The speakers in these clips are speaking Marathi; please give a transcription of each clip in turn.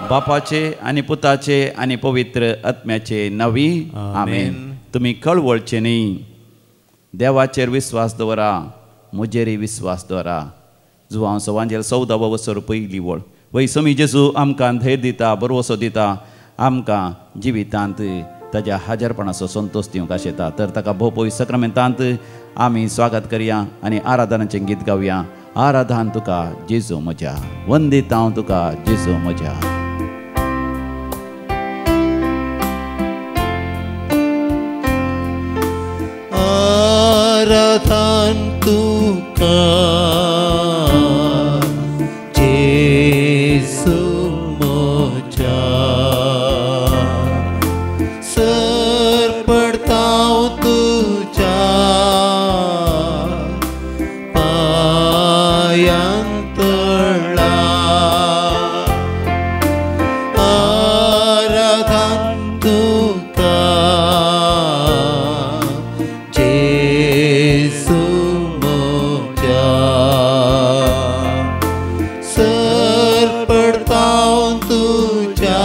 बापाचे आणि पुताचे आणि पवित्र आत्म्याचे नावी आमेन. तुम्ही कळवळचे न्ही, देवाचेर विश्वास दवरा, म्हजेरय विश्वास दवरा. जुवांव सवांजेर 14 वर्सां पयली वळ वै समी जेजू आमकां धैर्य दिता, बरवसो दिता, आमकां जिवितांत ताज्या हाजरपणाचो संतोष दिवंक आशेता. तर ताका भोव पवित्र सक्रामेंतांत आमी स्वागत करया आनी आराधनाचें गीत गावया. आराधन तुका जेजू म्हज्या, वंदीत हांव तुका जेजू म्हज्या. आराधन तुका जेजू म्हज्या, सर पडता तुज्या पायांतळा. आराधन तुका जेजू म्हज्या, सर पडता तुज्या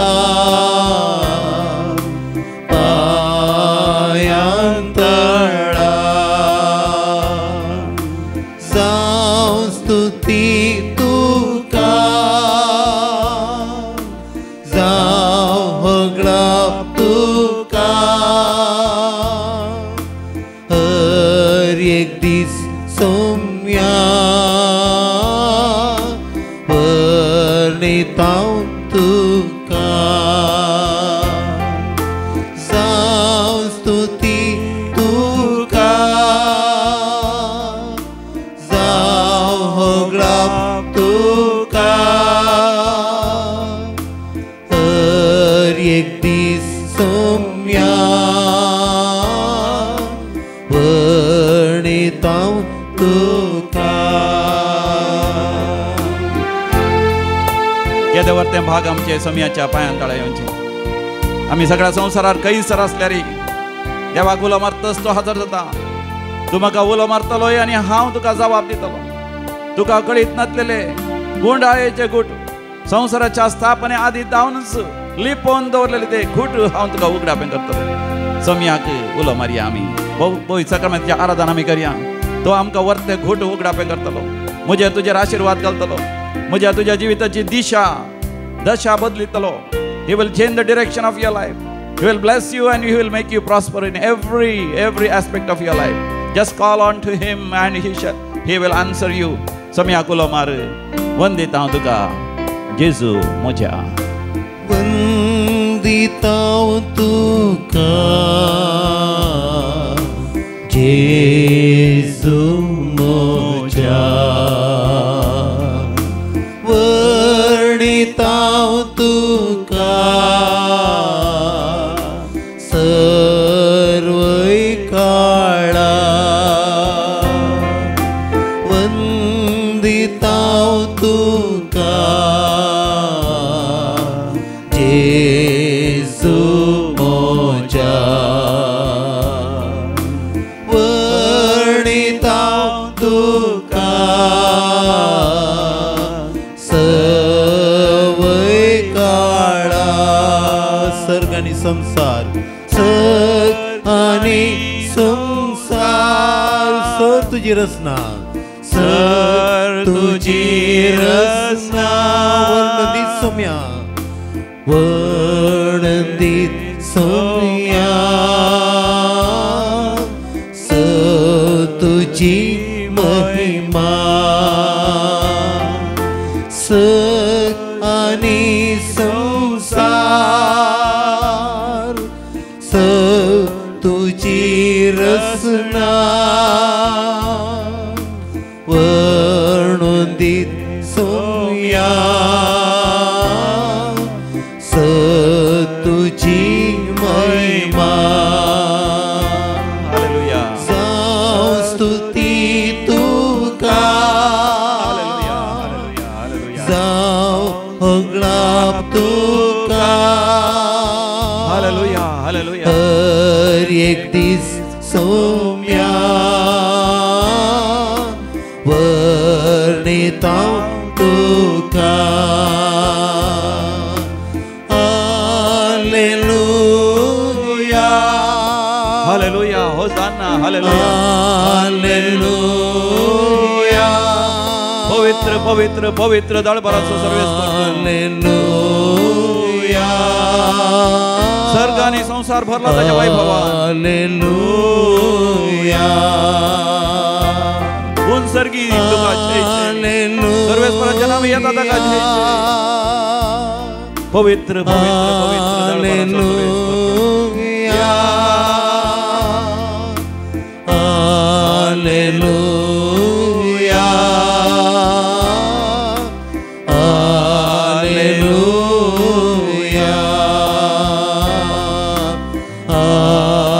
पायांतळा. जावं स्तुती तुका, जावं होगळाप तुका. हर एक दीस सोम्या वर्णितां तुका. जावं स्तुती तुका, जावं होगळाप तुका. हर एक दीस सोम्या वर्णितां तुका. केदेवर ते भाग आमचे समियाच्या पांयां तळा येवचे. आमी सगळ्या संवसारार कैसर आसल्यार देवाक उलो मारतस तो हजर जाता. तूं म्हाका उलो मारतलोय आनी हांव तुका जबाब दितलो. तुका कळीत नासलेले गुंडाळेचे गुट, संवसाराच्या स्थापने आदी जावनच लिपोवन दवरलेले ते खूट हांव तुका उगडापें करतलो. समियाक उलो मारया आमी. पवित्र सक्रामेंताचें आराधन आमी करया. तो आमकां वर्ते घोट उगडापें करतलो. म्हजेर तुजेर आशिर्वाद घालतलो. म्हज्या तुज्या जिविताची दशा बदलितलो. He will change the direction of your life. He will bless you and he will make you prosper in every aspect of your life. Just call on to him and he will answer you. Samyak ulo mar. वंदीत हांव तुका जेजू म्हज्या. वंदीत हांव तुका जेजू म्हज्या. वर्णीत हांव तुका सर्वय काळा. वंदीत हांव तुका जेजू म्हज्या. वर्णीत हांव तुका सर्वय काळा. सर्ग आनी संसार, सर्ग आनी संसार. सर तुजी रचना, सर तुजी रचना. वर्णदीत सोम्या, वर्णदीत सोम्या. सर तुजी महिमा. सर आनी संसार. सर तुजी रचना. वर्णदीत सोम्या. सर तुजी महिमा. हालेलुया. जावं स्तुती तुका. हालेलुया. हालेलुया. हालेलुया. जावं होगळाप तुका. हालेलुया. हालेलुया. हर एक दीस सोम्या वर्णीत हांव तुका. हालेलुया हालेलुया पवित्र पवित्र पवित्र दळभराचो सर्वेस हालेलुया सर्ग आणि संसार भरला त्याच्या वैभवान हालेलुया गुण सर्गी तुका जय जय सर्वेश्वराच्या नामे येता ताका जय जय पवित्र पवित्र पवित्र दळभराचो हालेलुया हालेलुया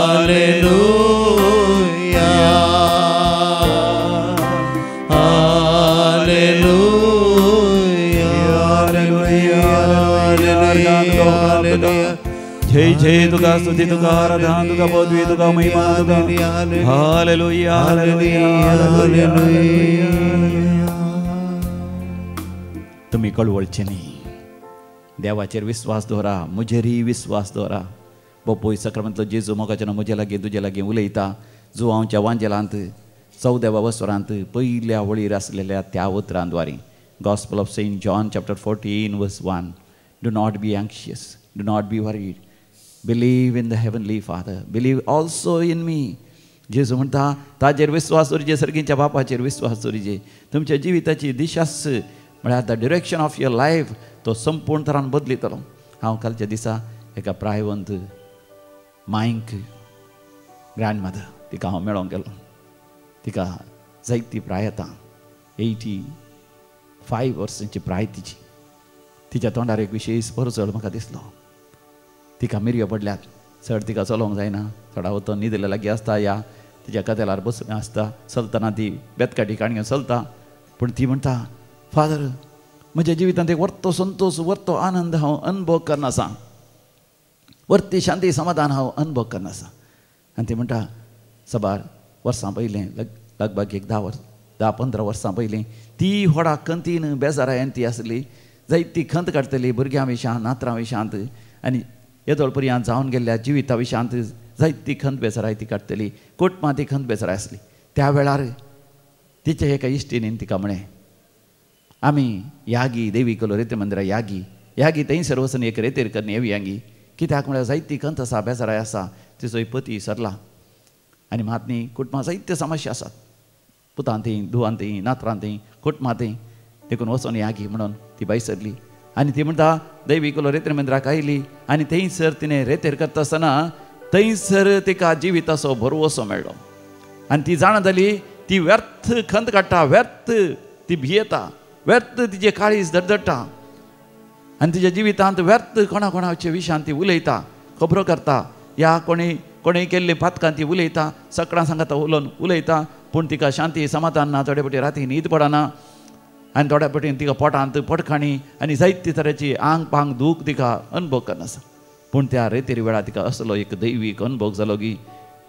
हालेलुया हालेलुया जय जय तुका स्तुती तुका आराधना तुका पदवी तुका महिमा तुका हालेलुया हालेलुया तुम्ही कळवळचे नाही देवाचेर विश्वास दवरा म्हजेरय विश्वास दवरा बापूय सक्रमंतलो जेजू मोगाच्या म्हजे लागीं तुजे लागीं उलयता जो हांवच्या वांजेलांत 14व्या वसरांत पयल्या वळीर आसलेल्या त्या उतरांद्वारे gospel of saint John chapter 14 verse 1 do not be anxious do not be worried believe in the heavenly father believe also in me जेजू म्हणटा ताजेर विश्वास दवरिजे सर्गीच्या बापाचेर विश्वास दवरिजे तुमच्या जिविताची दिशास म्हळ्यार the direction of your life तो संपूर्ण तरान बदलितलो हांव कालच्या दिसा एका प्रायवंत मायंक ग्रँडमदर तिका हांव मेळोंक गेलो तिका जायती प्राय येता 85 वर्सांची प्राय तिची तिच्या तोंडार एक विशेश परचड म्हाका दिसलो तिका मिरयो पडल्यात चड तिका चलोवंक जायना थोडा वतो न्हिदले लागीं आसता या तिच्या कदेलार बसून आसता चलतना ती बेतकाटी काणयो चलता पूण ती म्हणटा फादर म्हज्या जिवितांत एक वर्तो संतोष वर्तो आनंद हांव अनुभव करना आसा वर्ती शांती समाधान हांव अनुभव करना आसा आनी ती म्हणटा सबार वर्सां पयलें लगभग एक 10-15 वर्सां पयलीं ती व्हडा खंतीन बेजारायन ती आसली जायती खंत काडटली भुरग्यां विशांत नातरां विशांत आनी येदोळ पर्यंत जावन गेल्ल्या जिविता विशांत जायती खंत बेजाराय ती काडटली कुटुंबां ती खंत बेजाराय आसली त्या वेळार तिच्या एका इश्टिनीन तिका म्हळें आमी यागी देवी कलो रेते मंदिरा यागी थंयसर वचून एक रेतेर करन येवयांगी कित्याक म्हळ्यार जायती खंत आसा बेजाराय आसा तिचो पती सरला आनी म्हातनी कुटुंबां जायत्यो समस्या आसात पुतांतय धुवांतय नातरांतय कुटुंबांतय देखून वचोन यागी म्हणून ती बाई सरली आनी ती म्हणटा दैवी कलो रेतेर मंदिराक आयली आनी थंयसर तिणें रेतेर करता आसतना थंयसर तिका जिविताचो भरवसो मेळ्ळो आनी ती जाणा जाली ती व्यर्थ खंत काडटा व्यर्थ ती भियेता व्यर्थ तिचे काळीज धडधडटा आनी तिच्या जिवितांत व्यर्थ कोणाचे विशयान ती उलयता खबरो करता या कोणें केल्ले पातकां ती उलयता सकाळां सांगता उलयता पूण तिका शांती समाधान ना थोडे फावटी राती न्हीद पडना आनी थोड्या फावटी तिका पोटांत पडखाणी आनी जायते तरेची आंग पांग दूख तिका अनुभव करना आसा पूण त्या रेतेर वेळार तिका असलो एक दैवीक अनुभव जालो की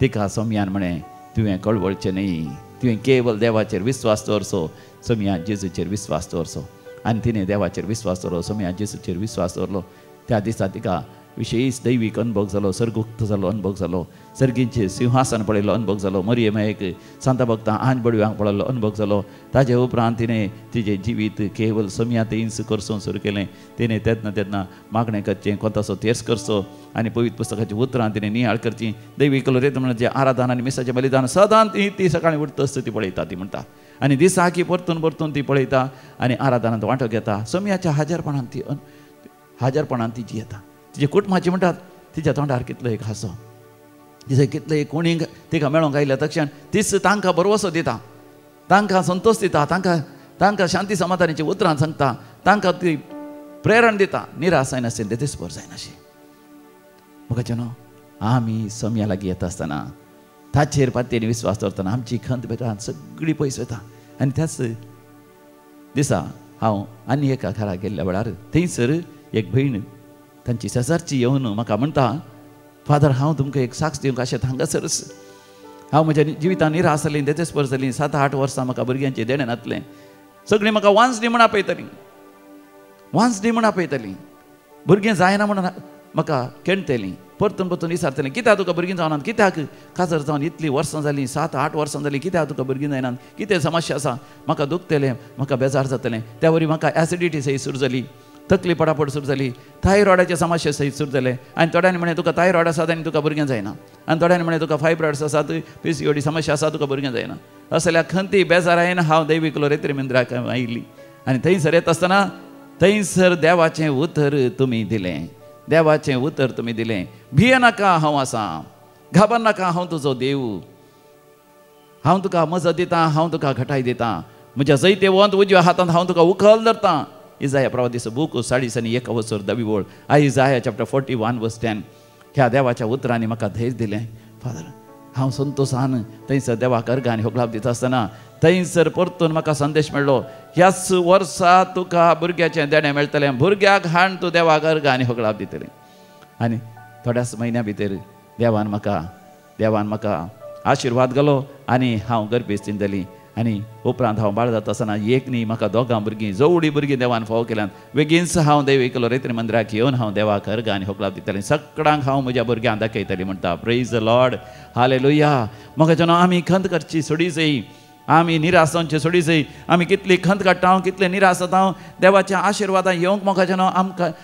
तिका सोम्यान म्हळें तुवें कळवळचें न्ही तुवें केवल देवाचेर विश्वास दवरचो सोम्या जेजूचेर विश्वास दवरचो आनी तिणें देवाचेर विश्वास दवरलो सोम्या जेजूचेर विश्वास दवरलो त्या दिसा तिका विशेष दैवीक अनुभव जालो सर्गुक्त जालो अनुभव जालो सर्गींचें सिंहासन पळयलो अनुभव जालो मरियमेक सांता भक्तां आंज बडव्यांक पळयलो अनुभव जालो ताजे उपरांत तिणें तिजें जिवीत केवल सोम्या थंयच करचो सुरू केलें तिणें तेन्ना मागणें करचें कोताचो तेर्स करचो आनी पवित्र पुस्तकाचीं उतरां तिणें नियाळ करचीं दैवीक रेत म्हणजे आराधना आनी मिसाचें बलिदान सदां ती सकाळीं उठता आसता ती पळयता ती म्हणटा आनी दिसाकी परतून ती पळयता आनी आराधनांत वांटो घेता सोम्याच्या हाजरपणान ती जियेता तिजे कुटुंबाची म्हणटात तिच्या तोंडार कितलो एक हांसो तिचे कितले कोणी तिका मेळोंक आयल्या तक्षण तीच तांकां बरवसो दिता तांकां संतोश दिता तांकां शांती समाधानाची उतरां सांगता तांकां ती प्रेरण दिता निराश जायनाशिल्ली ते दिसभर जायनाशी म्हाका न्हू आमी सोम्या लागीं येता आसतना ताचेर पातयेनी विश्वास दवरतना आमची खंत बेटान सगळी पयस वता आनी त्याच दिसा हांव आनी एका घरा गेल्ल्या वेळार थंयसर एक भयण तांची शेजारची येवन म्हाका म्हणटा फादर हांव तुमकां एक साक्ष दिवंक आशें हांगासरच हांव म्हज्या जिवितान निराश जाली देतेस्पर जाली 7-8 वर्सां म्हाका भुरग्यांचें देणें नातलें सगळीं म्हाका वांसडी म्हण आपयतलीं भुरगें जायना म्हणून म्हाका केणटलीं परतून परतून विचारतले कित्याक तुका भुरगीं जावनात, कित्याक काजर जावन इतलीं वर्सां जालीं, 7-8 वर्सां जालीं, कित्याक तुका भुरगीं जायनात, कितें समस्या आसा, म्हाका दुखतलें, म्हाका बेजार जातलें. त्या वरी म्हाका एसिडिटी सही सुरू जाली, तकली पडापड सुरू जाली, थायरॉयडाचे समस्या सही सुरू जाले. आनी थोड्यांनी म्हणे तुका थायरॉयड आसात आनी तुका भुरगें जायना, आनी थोड्यांनी म्हणे तुका फायब्रॉयड्स आसात, PCOD समस्या आसा, तुका भुरगें जायना. असल्या खंती बेजारायन हांव दैविकलो रेत्री मंदिराक आयिल्ली आनी थंयसर येता आसतना थंयसर देवाचें उतर तुमी दिलें, देवाचें उतर तुमी दिलें. भियेनाका हांव आसां, घाबरनाका हांव तुजो देव, हांव तुका मजत दितां, हांव तुका घटाय दितां, म्हज्या जैते वंत उजव्या हातांत हांव तुका उखल धरतां. इजाया प्रवादीचो बूक 41 Isaiah chapter 41 verse 10. ह्या देवाच्या उतरांनी म्हाका धैर्य दिलें. फादर हांव संतोशान थंयसर देवाक अर्गांनी होगलाप दिता आसतना थंयसर परतून म्हाका संदेश मेळ्ळो, ह्याच वर्सा तुका भुरग्याचें देणें मेळटलें, भुरग्याक हाड तूं देवाक अर्गांनी होगलाप दितलें. आनी थोड्याच म्हयन्या भितर देवान म्हाका आशिर्वाद घालो आनी हांव गर्भेस्तीन जाली. आनी उपरांत हांव बाळ जाता आसतना एक न्ही म्हाका दोगां भुरगीं, जवळीं भुरगीं देवान फाव केल्यान. बेगीनच हांव दैविकलो रेत्री मंदिराक येवन हांव देवाक अर्गांनी होगलाप दितलें, सगळ्यांक हांव म्हज्या भुरग्यांक दाखयतलें म्हणटा. Praise the lord, hallelujah. म्हाका जेन्ना आमी खंत करची सोडी जायी, आमी निराश जावची सोडी जायी, आमी कितली खंत काडटा, कितले निराश जाता, देवाच्या आशिर्वादां येवंक म्हाका जेन्ना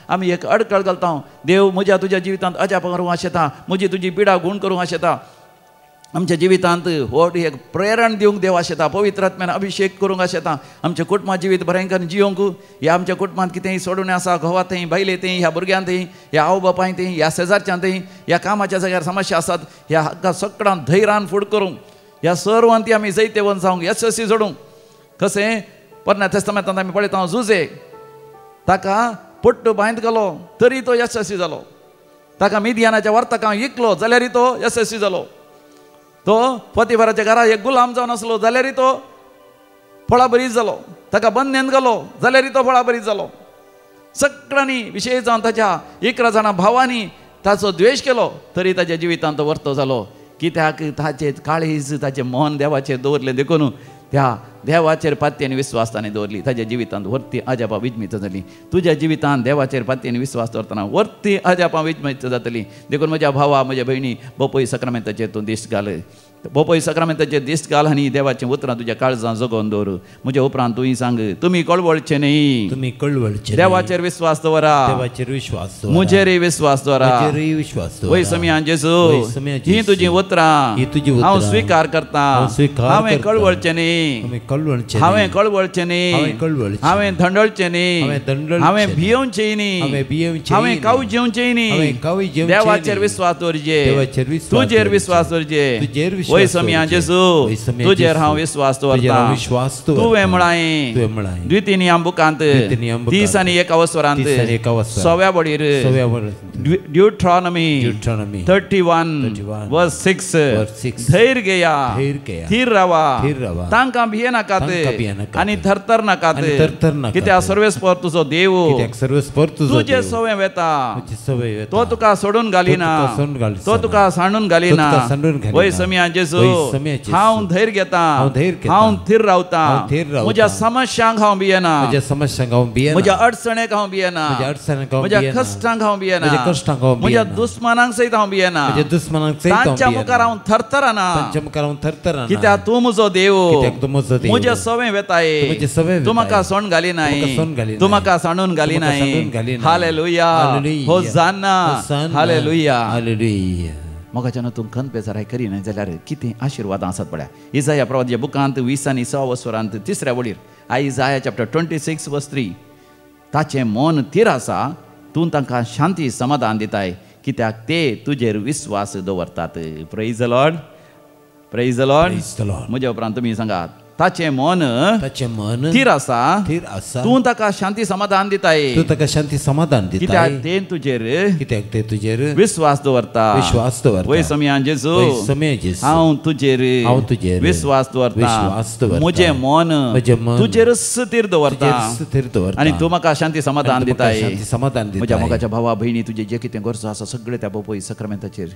आमी एक अडकळ घालता, देव म्हज्या तुज्या जिवितांत अजाप करूंक आशेता, म्हजी तुजी पिडा गूण करूंक आशेता, आमच्या जिवितांत व्हड एक प्रेरण दिवंक देव आशेता, पवित्र आत्म्यान अभिषेक करूंक आशेता, आमचें कुटुंबा जिवीत बरेंकान जियोंक. ह्या आमच्या कुटुंबांत कितेंय सोडून आसा, घोवांतय, बायलेतय, ह्या भुरग्यांतय, ह्या आवय बापायतय, ह्या शेजारच्यांतय, ह्या कामाच्या जाग्यार समस्या आसात, ह्या हक्का सगळ्यांक धैर्यान फुड करूंक, ह्या सर्वांती आमी जैतेवन जावंक, यशस्वी जोडूंक. कशें पोरण्या तेस्तामेंतांत आमी पळयता, जुजे ताका पट्टो बांयद घालो तरी तो यशस्वी जालो, ताका मिदियानाच्या वर्तकांक विकलो जाल्यारय तो यशस्वी जालो, तो पोतिफराच्या घरा एक गुलाम जावन आसलो जाल्यारय तो फळा बरीच जालो, ताका बंदनेन घालो जाल्यारय तो फळा बरीच जालो. सगळ्यांनी विशेष जावन ताच्या 11 जाणां भावांनी ताचो द्वेश केलो तरी ताच्या जिवितांत तो वर्तो जालो. कित्याक ताचे काळीज, ताचें मन देवाचेर दवरलें देखून त्या देवाचेर पातयेन विश्वास ताणें दवरली, ताच्या जिवितांत वर्ती अजापां विजमित जाली. तुज्या जिवितांत देवाचेर पातयेन विश्वास दवरतना वर्ती अजापां विजमित जातली. देखून म्हज्या भावा, म्हज्या भयणी, बोपय सक्रामेंताचेर तूं दिश्ट घाल, बोपय सक्रामेंताचेर दिश्ट घाल आनी देवाचें उतरां तुज्या काळजांत जगोवन दवर. म्हज्या उपरांत तुवें सांग, तुमी कळवळचे न्ही, तुमी कळवळचे, देवाचेर विश्वास दवरा, देवाचेर विश्वास दवरा, म्हजेरय विश्वास दवरा, म्हजेरय विश्वास दवरा. वय समयान जेजू, ही तुजी उतरां हांव स्वीकार करता, हांवें कळवळचें न्ही, हांवें कळवळचें न्ही, हांवें धंडळचें न्ही, हांवें भियोवचें न्ही, हांवें काऊ जेवचें न्ही, देवाचेर विश्वास दवरचें, तुजेर विश्वास दवरचें. वय समयान जेजू, तुजेर हांव विश्वास दवरता. तुवें म्हळां द्वितीनियम बुकांत 30 आनी 1 वरांत 6व्या बडीर ड्यूट्रॉनॉमी 31 verse 6, धैर्य घेया, थीर रावा, तांकां भियेनाकात आनी थरथर नाकात, कित्याक सर्वेस्पर तुजो देव तुजे सवें वेता, तो तुका सोडून घालिना, तो तुका सांडून घालिना. वय समयान जेजू, हांव धैर्य घेता, हांव थीर रावता, म्हज्या समस्यांक हांव भियेना, म्हज्या अडचणेक हांव भियेना, म्हज्या कश्टांक हांव भियेना, म्हज्या दुस्मानांक सयत हांव भियेना, तांच्या मुखार हांव थरथराना, कित्याक तूं म्हजो देव, म्हजें सवें वेताय, तूं म्हाका सोण घालिनाय, तूं म्हाका सांडून घालिनाय. Hallelujah, hosanna, hallelujah. म्हाका जेन्ना तूं खंत बेजाराय करिना जाल्यार कितें आशिर्वादां आसात पळय. इजाया प्रवादीच्या बुकांत 20 आनी 6 वरांत 3ऱ्या वडीर Isaiah chapter 26 verse 3, ताचें मन थीर आसा, तूं तांकां शांती समाधान दिताय, कित्याक ते तुजेर विश्वास दवरतात. Praise the Lord, praise the Lord. म्हज्या उपरांत तुमी सांगात, ताचें मन थीर आसा, तूं ताका शांती समाधान दिताय, कित्याक ते तुजेर विश्वास दवरता. वय समयान जेजू, हांव तुजेर विश्वास दवरता, म्हजें मन तुजेरच थीर दवरता आनी तूं म्हाका शांती समाधान दिताय. म्हज्या मोगाच्या भावा भयणी, तुजें जें कितें गरजो आसा सगळें त्या बोपय सक्रामेंताचेर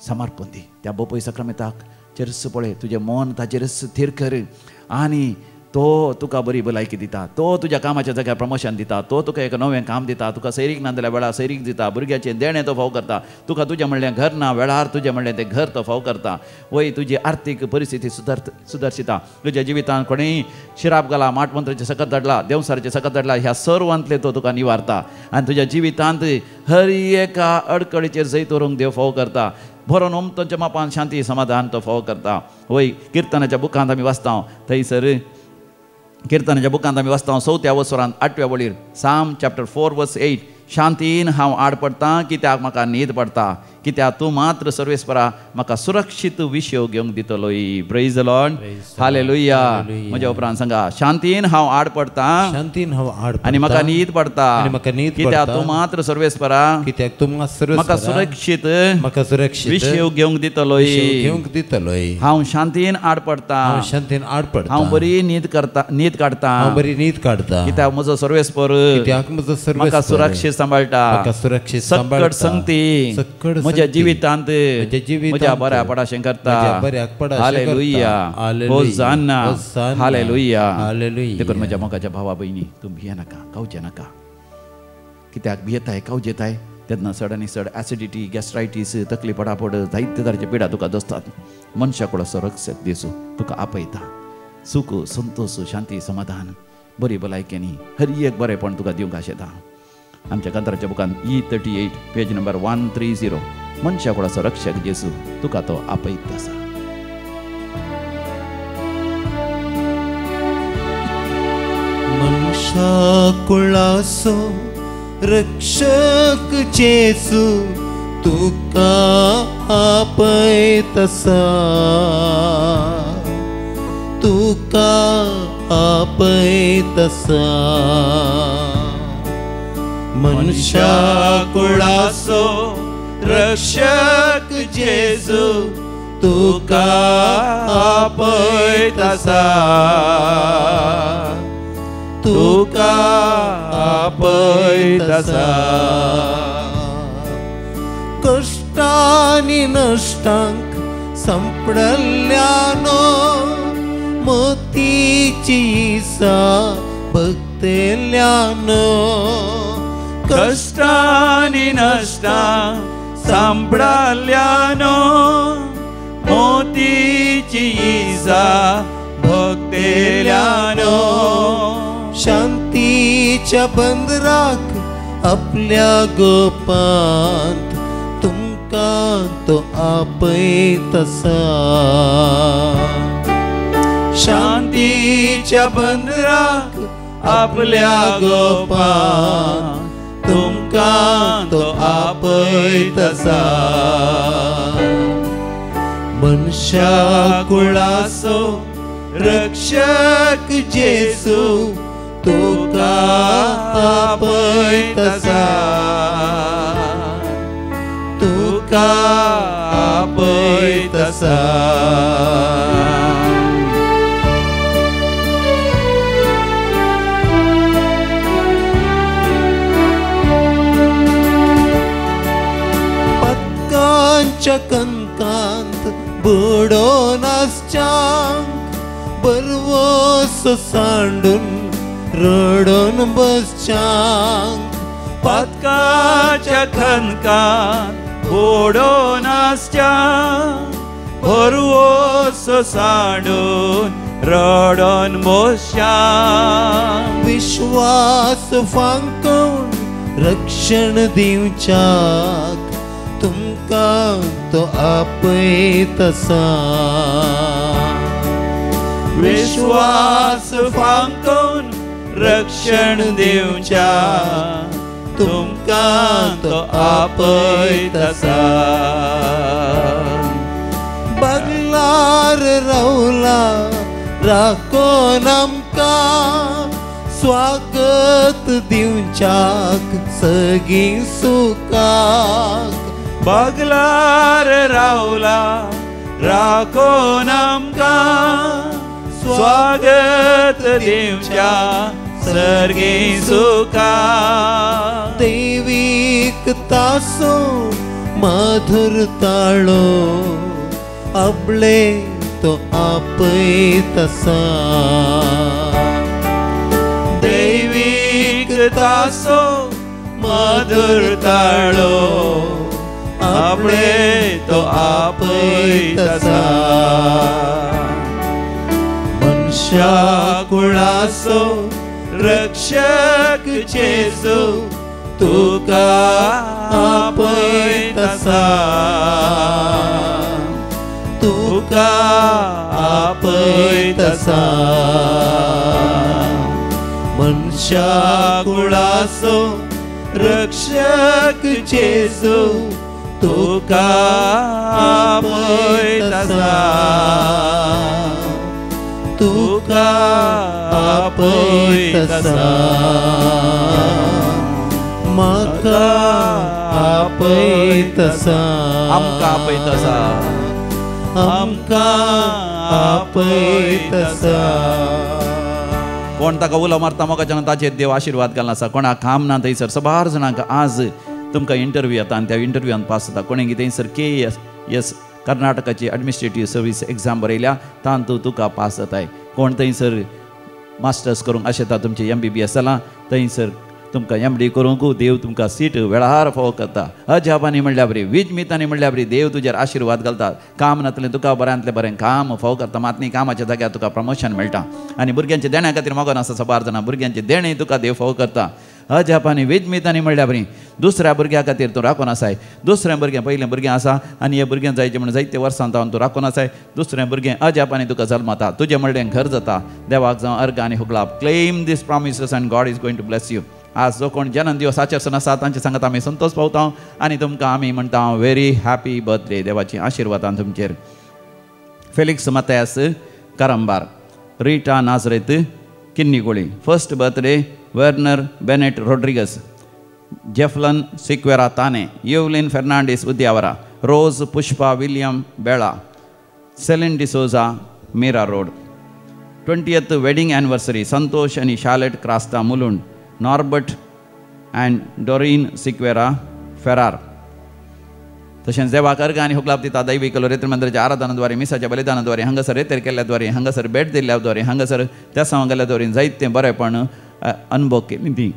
समर्पण दी. त्या बोपय सक्रामेंताक चेरस पळय, तुजें मन ताचेरच थीर कर आनी तो तुका बरी भलायकी दिता, तो तुज्या कामाच्या जाग्यार प्रमोशन दिता, तो तुका एक नवें काम दिता, तुका सैरीक ना जाल्यार वेळार सैरीक दिता, भुरग्याचें देणें तो फाव करता, तुका तुजें म्हणलें घर ना वेळार तुजें म्हणलें तें घर तो फाव करता, वय तुजी आर्थीक परिस्थिती सुदारता, तुज्या जिवितांत कोणेंय शिराप घाला, माटमंत्राचें सकत धाडला, देवसाराचें सकत धाडला, ह्या सर्वांतले तो तुका निवारता आनी तुज्या जिवितांत हर एका अडकळीचेर जैत व्हरूंक देव फाव करता. बरो नोमतांच्या मापान शांती समाधान तो फाव करता. वय किर्तनाच्या बुकांत आमी वाचता थंयसर किर्तनाच्या बुकांत आमी वाचता 4थ्या वसरांत 8व्या वळीर साम चॅप्टर 4 वर्स 8 शांतीन हांव आड पडटां कित्याक म्हाका न्हीद पडटा, कित्याक तूं मात्र सर्वेस्परा म्हाका सुरक्षीत विशयो घेवंक दितलोय. Praise the lord, hallelujah. म्हज्या उपरांत सांगा, शांतीन हांव आड पडटां, शांतीन हांव आड आनी म्हाका न्हीद पडटा, कित्याक तूं मात्र सर्वेस्परा कित्याक तूं म्हाका सुरक्षीत विशयो घेवंक दितलोय. हांव शांतीन आड पडटां, शांतीन आड पडटां, हांव बरी न्हीद काडटां, कित्याक म्हजो सर्वेस्पर म्हाका सुरक्षीत सांबाळटा, सकट संगती म्हज्या जिवितांत म्हज्या बऱ्या पडाशें करता. Hallelujah, hosanna, hallelujah. देखून म्हज्या मोगाच्या भावा भयणी, तूं भिये नाका, कावचे नाका. कित्याक भियेताय कावजेताय तेन्ना चड आनी चड एसिडिटी, गॅस्ट्रायटीस, तकली पडापड, जायते तरेचे पिडा तुका दसतात. मनशाकडो रक्षक देसू तुका आपयता. सुख, संतोष, शांती, समाधान, बरी भलायकेनी हर एक बरेपण तुका दिवंक आशेता. आमच्या कंत्राच्या बुकान E38 पेज नंबर 130 मनशाकुळाचो रक्षक जेसू तुका तो आपयत आसा. मनशाकुळाचो रक्षक जेसू तुका आपयत आसा, तुका आपयत आसा. मनशाकुळाचो रक्षक जेजू तुका आपयत आसा, तुका आपयत आसा. कष्टांनी नश्टांक संपडल्यानो मोतीची ईसा भक्तेल्यानो. कष्टांनी नष्टा सांपडाल्यानो मोतीची ईसा भक्तेल्यानो. शांतीच्या बंदराक आपल्या गोपांत तुमकां तो आपयत आसा. शांतीच्या बंदराक आपल्या गोपांत तुमकां तो आपयत आसा. मनशाकुळाचो रक्षक जेसू तुका आपयत आसा, तुका आपयत आसा. कणकांत बुडोन आसच्यांक बरवोस सांडून रडोन बसच्यांक. पातकाच्या खणकांत बुडोन आसच्यांक बरवोस सांडून रडोन बसच्यांक. विश्वास फांकून रक्षण दिवच्याक तुमकां तो आपयत आसा. विश्वास फांकून रक्षण दिवच्या तुमकां तो आपयत आसा. बगलार रावला राखोन आमकां स्वागत दिवच्याक सगळीं सुखाक. बगलार रावला राखोन आमकां स्वागत दिवच्या सर्गीं सुखाक. दैवीक तासो मधुर ताळो आपले तो आपय तसा दैवीक तासो मधुर ताळो आपले तो आपय तसा मनुष्या कुळासो रक्षक जेजू तुका आपय तसा तुका आपय तसा मनुष्या कुळासो रक्षक जेजू तुका आपय तसा तुका आपय तसा म्हाका आपय तसा आमका आपय तसा आमका आपय तसा कोण ताका उलो मारता मोगाच्यान ताचेर देव आशीर्वाद घालना आसा कोणाक काम ना थंयसर सबार जाणांक आज तुमकां इंटरव्यू येता आनी त्या इंटरव्यूआन पास जाता कोणें थंयसर KS कर्नाटकाची एडमिनिस्ट्रेटीव सर्वीस एग्जाम बरयल्या तातूंत तुका पास जाताय कोण थंयसर मास्टर्स करूंक आशेता तुमचे MBBS जालां थंयसर तुमकां MD करूंक देव तुमकां सीट वेळार फावो करता अजापांनी म्हणल्या बरी विजमितांनी म्हणल्या बरी देव तुजेर आशीर्वाद घालता काम नातलें तुका बऱ्यांतलें बरें काम फावो करता मात न्ही कामाच्या जाग्यार तुका प्रमोशन मेळटा आनी भुरग्यांचे देण्या खातीर मोगोन आसा सबार जाणां भुरग्यांचे देणें तुका देव फावो करता अजापांनी विजमितांनी म्हणल्या बरी दुसऱ्या भुरग्या खातीर तूं राखून आसाय दुसरें भुरगें पयलें भुरगें आसा आनी हे भुरगें जायचें म्हणून जायते वर्सां जावन तूं राखून आसाय दुसरें भुरगें अजापांनी तुका जल्मता तुजें म्हणलें घर जाता देवाक जावं अर्ग आनी हुगलाप claim these promises and God is going to bless you आज जो कोण जन्म दिवस आचरसन आसा तांचे सांगत आमी संतोष पावता आनी तुमकां आमी म्हणटा व्हेरी हॅपी बर्थडे देवाची आशिर्वादान तुमचेर Felix Mathias Karambar Rita Nazareth Kinnigoli first birthday Werner Bennett Rodrigues Jeflan Sequeira ताने युवलिन Fernandes Udyavara Rose Pushpa William Bela Celine D'Souza Mira road 20th wedding anniversary Santosh आनी Charlotte Crasta Mulund Norbert and Doreen Sequeira Ferar तशेंच देवाक अर्घ आनी हुगलाप दिता दैवीक लोरेत्र मंदिराच्या आराधनाद्वारे मिसाच्या बलिदानाद्वारे हांगासर रेतेर केल्ल्याद्वारे हांगासर भेट दिल्ल्याद्वारे हांगासर त्या सांग गेल्ल्याद्वारे जायतें बरेंपण अनुभव केली ती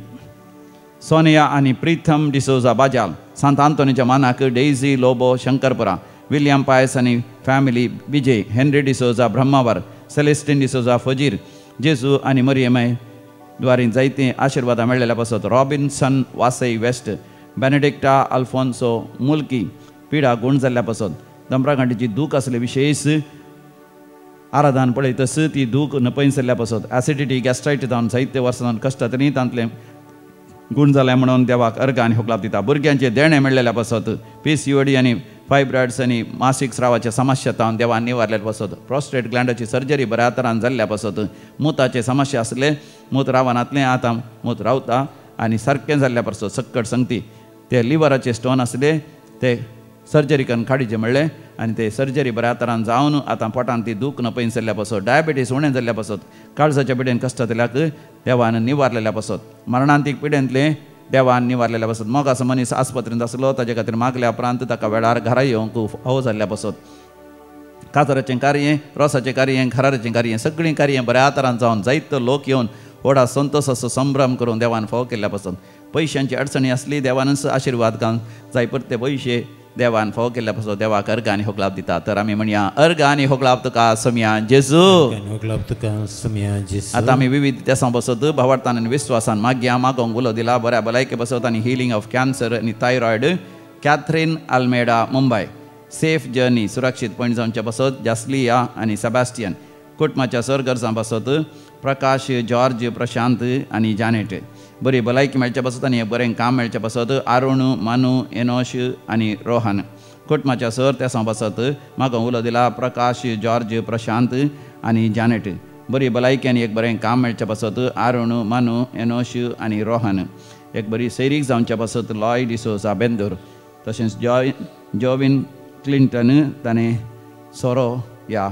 सोनिया आनी प्रीथम डिसोजा बाजाल सांत आंतोनीच्या मानाक डेझी लोबो शंकरपुरा विलियम पायस आनी फॅमिली विजय हेनरी डिसोजा ब्रह्मावर सेलेस्टीन डिसोजा फजीर जेजू आनी मरियमाय द्वारे जायते आशिर्वादां मेळ्ळेल्या पासत रॉबिन्सन वासई वेस्ट बेनेडिक्टा अल्फोन्सो मुल्की पिडा गुण जाल्ल्या पासत दंपरागांठीची दूख आसले विशेष आराधन पळयतस ती दूख न पयस जाल्ल्या पासत एसिडिटी गॅस्ट्रायटीस जावन जायते वर्सां कश्ट तरी तांतले गुण जाल्या म्हणून देवाक अर्घ आनी हुगलाप दिता भुरग्यांचे देणे मेळ्ळेल्या पासत PCOD आनी फायब्रॉइड्स आनी मासीक स्रावाच्या समस्या तावन देवान निवारल्या पासत प्रोस्टेट ग्लँडाची सर्जरी बऱ्या तरान जाल्ल्या पासत मुताचे समस्या आसले मूत रावनातलें आतां मूत रावता आनी सारकें जाल्ल्या पासत सक्कट संगती ते लिव्हराचे स्टोन आसले ते सर्जरी करून काडीचे म्हणलें आनी ते सर्जरी बऱ्या तरान जावन आतां पोटान ती दूख न पयस जाल्ल्या पासत डायबिटीस उणें जाल्ल्या पासत काळजाच्या पिडेन कश्ट जाल्याक देवान निवारलेल्या पासत मरणांतीक पिडेंतले देवान निवारलेल्या पासत मग असो मनीस आस्पत्रेंत आसलो ताचे खातीर मागल्या उपरांत ताका वेळार घरा येवंक फावो जाल्ल्या पासत काजराचें कार्य रोसाचें कार्य घराचें कार्य सगळीं कार्य बऱ्या तरान जावन जायतो लोक येवन व्हडा संतोश असो संभ्रम करून देवान फावो केल्ल्या पासत पयशांची अडचणी आसली देवानच आशिर्वाद घालून जाय परते पयशे देवान फावो केल्ल्या पासत देवाक अर्घ आनी होगलाप दिता तर आमी म्हणया अर्घ आनी होगलाप तुका समया जेजू आतां आमी विविध देसां बसत भावार्थान आनी विस्वासान मागया मागोंक उलो दिला बऱ्या भलायके बसत आनी हिलींग ऑफ कॅन्सर आनी thyroid Catherine Almeida Mumbai safe journey सुरक्षीत पॉयंट जावचे बसत जास्लिया आनी सेबॅस्टियन कुटुंबाच्या सरगरजां बसत प्रकाश जॉर्ज प्रशांत आनी जानेट बरी भलायकी मेळचे बसत आनी बरें काम मेळचें बसत अरुण मानू एनोश आनी रोहन कुटुंबाच्या सर तेसां बसत म्हाका उलो दिला प्रकाश जॉर्ज प्रशांत आनी जानेट बरी भलायकी आनी एक बरें काम मेळचें बसत अरुण मानू एनोश आनी रोहन एक बरी सैरीक जावचें बसत लॉय डिसोजा बेंदूर तशेंच जोविन क्लिंटन ताणें सोरो ह्या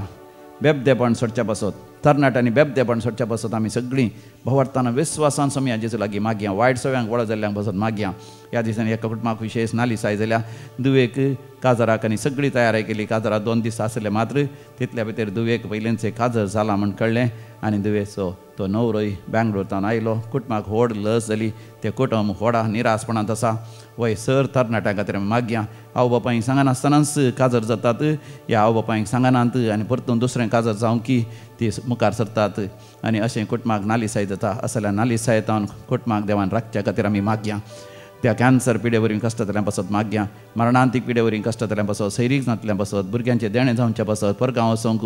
बेबदेपण सोडचें बसत तरणाट्यांनी बेबदेपण सोडच्या पासत आमी सगळीं भोंवडटाना विस्वासान समया जेजू लागीं मागया वायट सवयांक वळ जाल्ल्यांक पासत मागया ह्या दिसांनी एका कुटुंबाक विशेष नालिसाय जाल्या दुवेक काजराक आनी सगळी तयारी केली काजराक 2 दीस आसले मात्र तितल्या भितर दुवेक पयलेंचे काजर जाला म्हण कळ्ळें आनी दुवेचो तो न्हवरोय बँगलोरांतल्यान आयलो कुटुंबाक व्हड लस जाली ते कुटुंब व्हडा निराशपणांत आसा वय सर तरणाट्यां खातीर मागया आवय बापायक सांगनासतनाच काजर जातात ह्या आवय बापायक सांगनात आनी परतून दुसरें काजर जावं की ती मुखार सरतात आनी अशें कुटुंबाक नालिसाय जाता असल्या नालिसाय जावन कुटुंबाक देवान राखच्या खातीर आमी मागया त्या कॅन्सर पिडे वरवीं कश्ट जाल्ल्यां पासत मागया मरणांतीक पिडे वरवीं कश्ट जाल्ल्यां पासत सैरीक नातल्या पासत भुरग्यांचे देणे जावच्या पासत परगांव वचूंक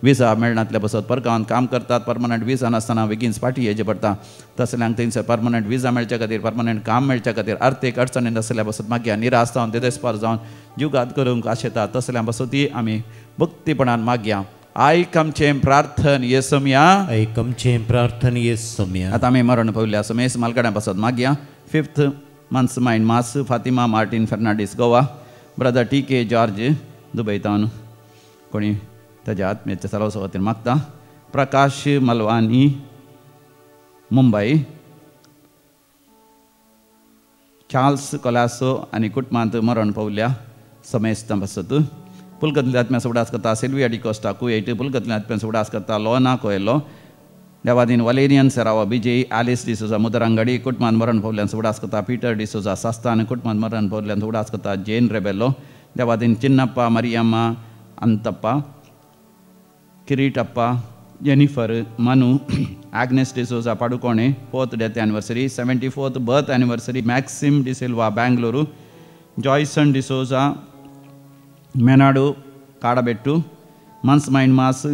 विजा मेळनातल्या पासत परगांवांत काम करतात परमनंट विजा नासतना बेगीन फाटीं येवचें पडटा तसल्यांक थंयसर परमनंट विजा मेळच्या खातीर परमनंट काम मेळच्या खातीर आर्थीक अडचणी नासल्या पासत मागया निराश जावन देदेस्पार जावन जीवघात करूंक आशेता तसल्या पासत आमी भक्तीपणान मागया आयक आमचें प्रार्थन येसुमिया ऐक आमचें प्रार्थन येसुमिया आतां आमी मरण पावल्या समेस मालगड्यां पासत मागया 5th months mind mass Fatima Martin Fernandes Goa brother TK George दुबयतावन कोणी ताच्या आत्म्याच्या सरावसा खातीर मागता प्रकाश मलवानी मुंबय चार्ल्स कोलासो आनी कुटुंबांत मरण पावल्या समेस्त पासत पुलकतल्या आत्म्याचो उडास करता सिल्विया डिकोस्टा कुवेट पुलकतल्या आत्म्याचो उडास करता लोना कोयलो देवादीन वलेरियन सेरावा बिजय आलिस डिसोजा मुदरांगडी कुटुंबांत मरण पावल्यांचो उडास करता पीटर डिसोजा सास्तान कुटुंबांत मरण पावल्यांचो उडास करता Jane Rebello Devadin Chinnappa Mariamma Antappa Kiritappa Jennifer Manu Agnes D'Souza Padukone 4th death anniversary 74th birth anniversary Maxim D'Silva Bengaluru Joyson D'Souza Menadu Kadbettu months mind mass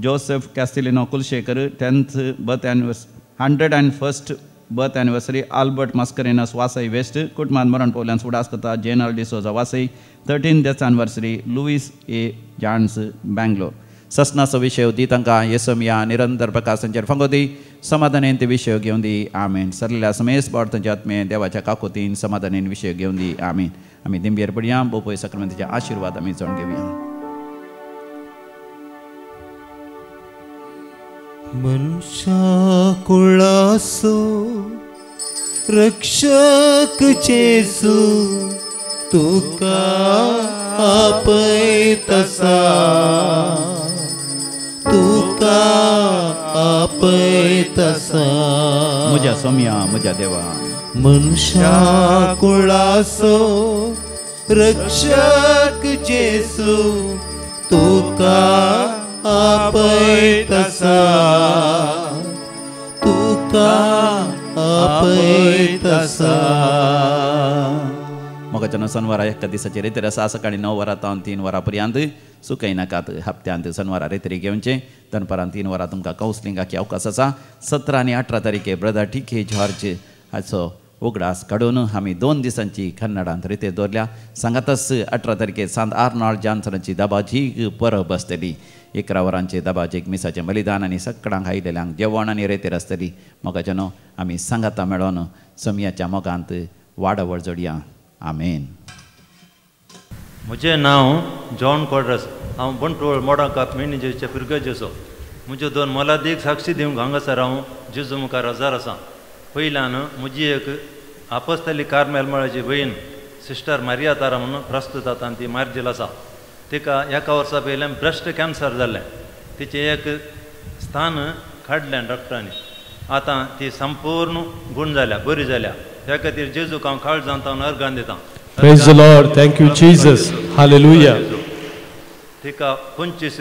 Joseph Castelino Kulshekar 10th birth anniversary 101st birth anniversary Albert Mascarenhas Vasai west कुटुंबांत मरण पावल्यांचो उडास करता Jenal D'Souza Vasai 13th death anniversary Louis A Jans Bangalore ससनाचो विशय होती तांकां येसुमिया निरंतर प्रकाशांचेर फंगोती समाधानेन ते विशय घेवन दी आमेन सरलेल्या समेस बाळतांचे आत्मे देवाच्या काकोतीन समाधानेन विशय घेवन दी आमेन आमी दिंबेर पडया बोपय सक्रामेंताचे आशिर्वाद आमी जाण घेवया मनुष्या कुळासो रक्षक जेसू तुका आपय तसा तुका आपय तसा म्हज्या सोम्या म्हज्या देवा मनुष्या कुळासो रक्षक जेसू तुका आपय तसा तुका आपय तसा मोगाच्या सनवारा एका दिसाचे रेतीर आसा सकाळी 9 वरां तावन 3 वरां पर्यंत सुकय नाकात हप्त्यांत सनवारा रेतरी घेवचे दनपारां 3 वरां तुमकां कावन्सिलिंगाची अवकाश आसा 17 आनी 18 तारीखे ब्रदर TK जॉर्ज हाचो उगडास काडून आमी 2 दिसांची कन्नडांत रेते दवरल्या सांगातच 18 तारखे सांत आर्नॉल्ड जॉन्सनाची दाबाजी परब आसतली 11 वरांचे दाबाजीक मिसाचें बलिदान आनी सकाळांक आयिल्ल्यांक जेवण आनी रेतेर आसतली मोगाच्यानो आमी सांगाता मेळोन सोमयाच्या मोगांत वाडवळ जोडया आमेन. म्हजें नांव जॉन कॉड्रस हांव बंटोळ मोडांकाप मेणिजेचे पिरगज आसो म्हज्यो 2 मोलादीक साक्षी दिवंक हांगासर हांव जेजू मुखार हजर आसा. पयल्यान म्हजी एक आपोस्तली कार्मेल मळाची भयण सिस्टर मारिया तारा म्हणून प्रस्तुत जाता आनी ती मार्जेल आसा. तिका 1 वर्सा पयलें ब्रेस्ट कॅन्सर जाल्लें तिचें एक स्थान काडलें डॉक्टरांनी. आतां ती संपूर्ण गुण जाल्या बरी जाल्या त्या खातीर जेजूक हांव काळ जावन हांव अर्गान दितां. Praise the Lord. Thank you, Jesus. Hallelujah. तिका 21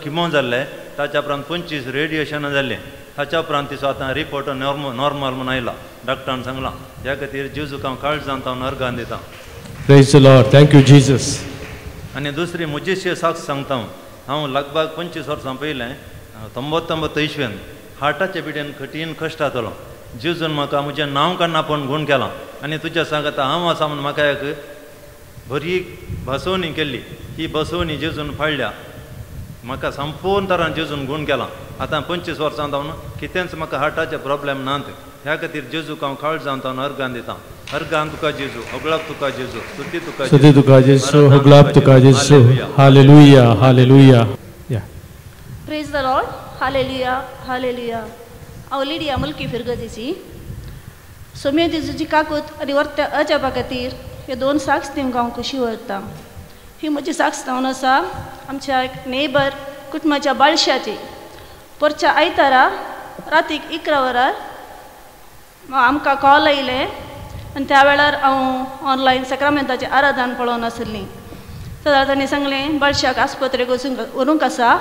किमो जाल्ले ताच्या उपरांत 25 रेडिएशन जाल्लें ताच्या उपरांत तिचो आतां रिपोर्ट नॉर्मल म्हणून आयला डॉक्टरान सांगलां. त्या खातीर जेजूक हांव काळ जावन हांव अर्गान दितां. Praise the Lord. Thank you, Jesus. आनी दुसरी म्हजीशी साक्ष सांगता हांव लगभग 25 वर्सां पयलें 99 इसवेन हार्टाचे पिडेन कठीण कश्ट जातालो. जेजून म्हाका म्हजें नांव काडून आपूण गुण केलां आनी तुज्या सांगता हांव आसा म्हूण म्हाका एक बरी बसवणी केल्ली. ही बसवणी जेजून फाळ्ळ्या म्हाका संपूर्ण तरान जेजून गुण केलां. आतां 25 वर्सां जावन कितेंच म्हाका हार्टाचे प्रॉब्लेम नात. ह्या खातीर जेजूक हांव काळ जावन हांव अर्गान दितां. अर्गान तुका जेजू होगळाक तुका जेजू स्तुती तुका जेजू होगळाक तुका जेजू. Hallelujah hallelujah. Praise the Lord. Hallelujah hallelujah हांव लिडिया मुल्की फिरगतीची सोम्या दिसूची काकूत आनी वर्त्या अजापा खातीर हे 2 साक्स दिवंक हांव खुशी व्हरतां. ही म्हजी साक्स जावन आसा आमच्या एक नेबर कुटुंबाच्या बाळशाची. परच्या आयतारा रातीक 11 वरार आमकां कॉल आयले आनी त्या वेळार हांव ऑनलायन सक्रामेंताचें आराधन पळोवन आसली. तर तांणी सांगलें बाळशाक आस्पत्रेक व्हरूंक आसा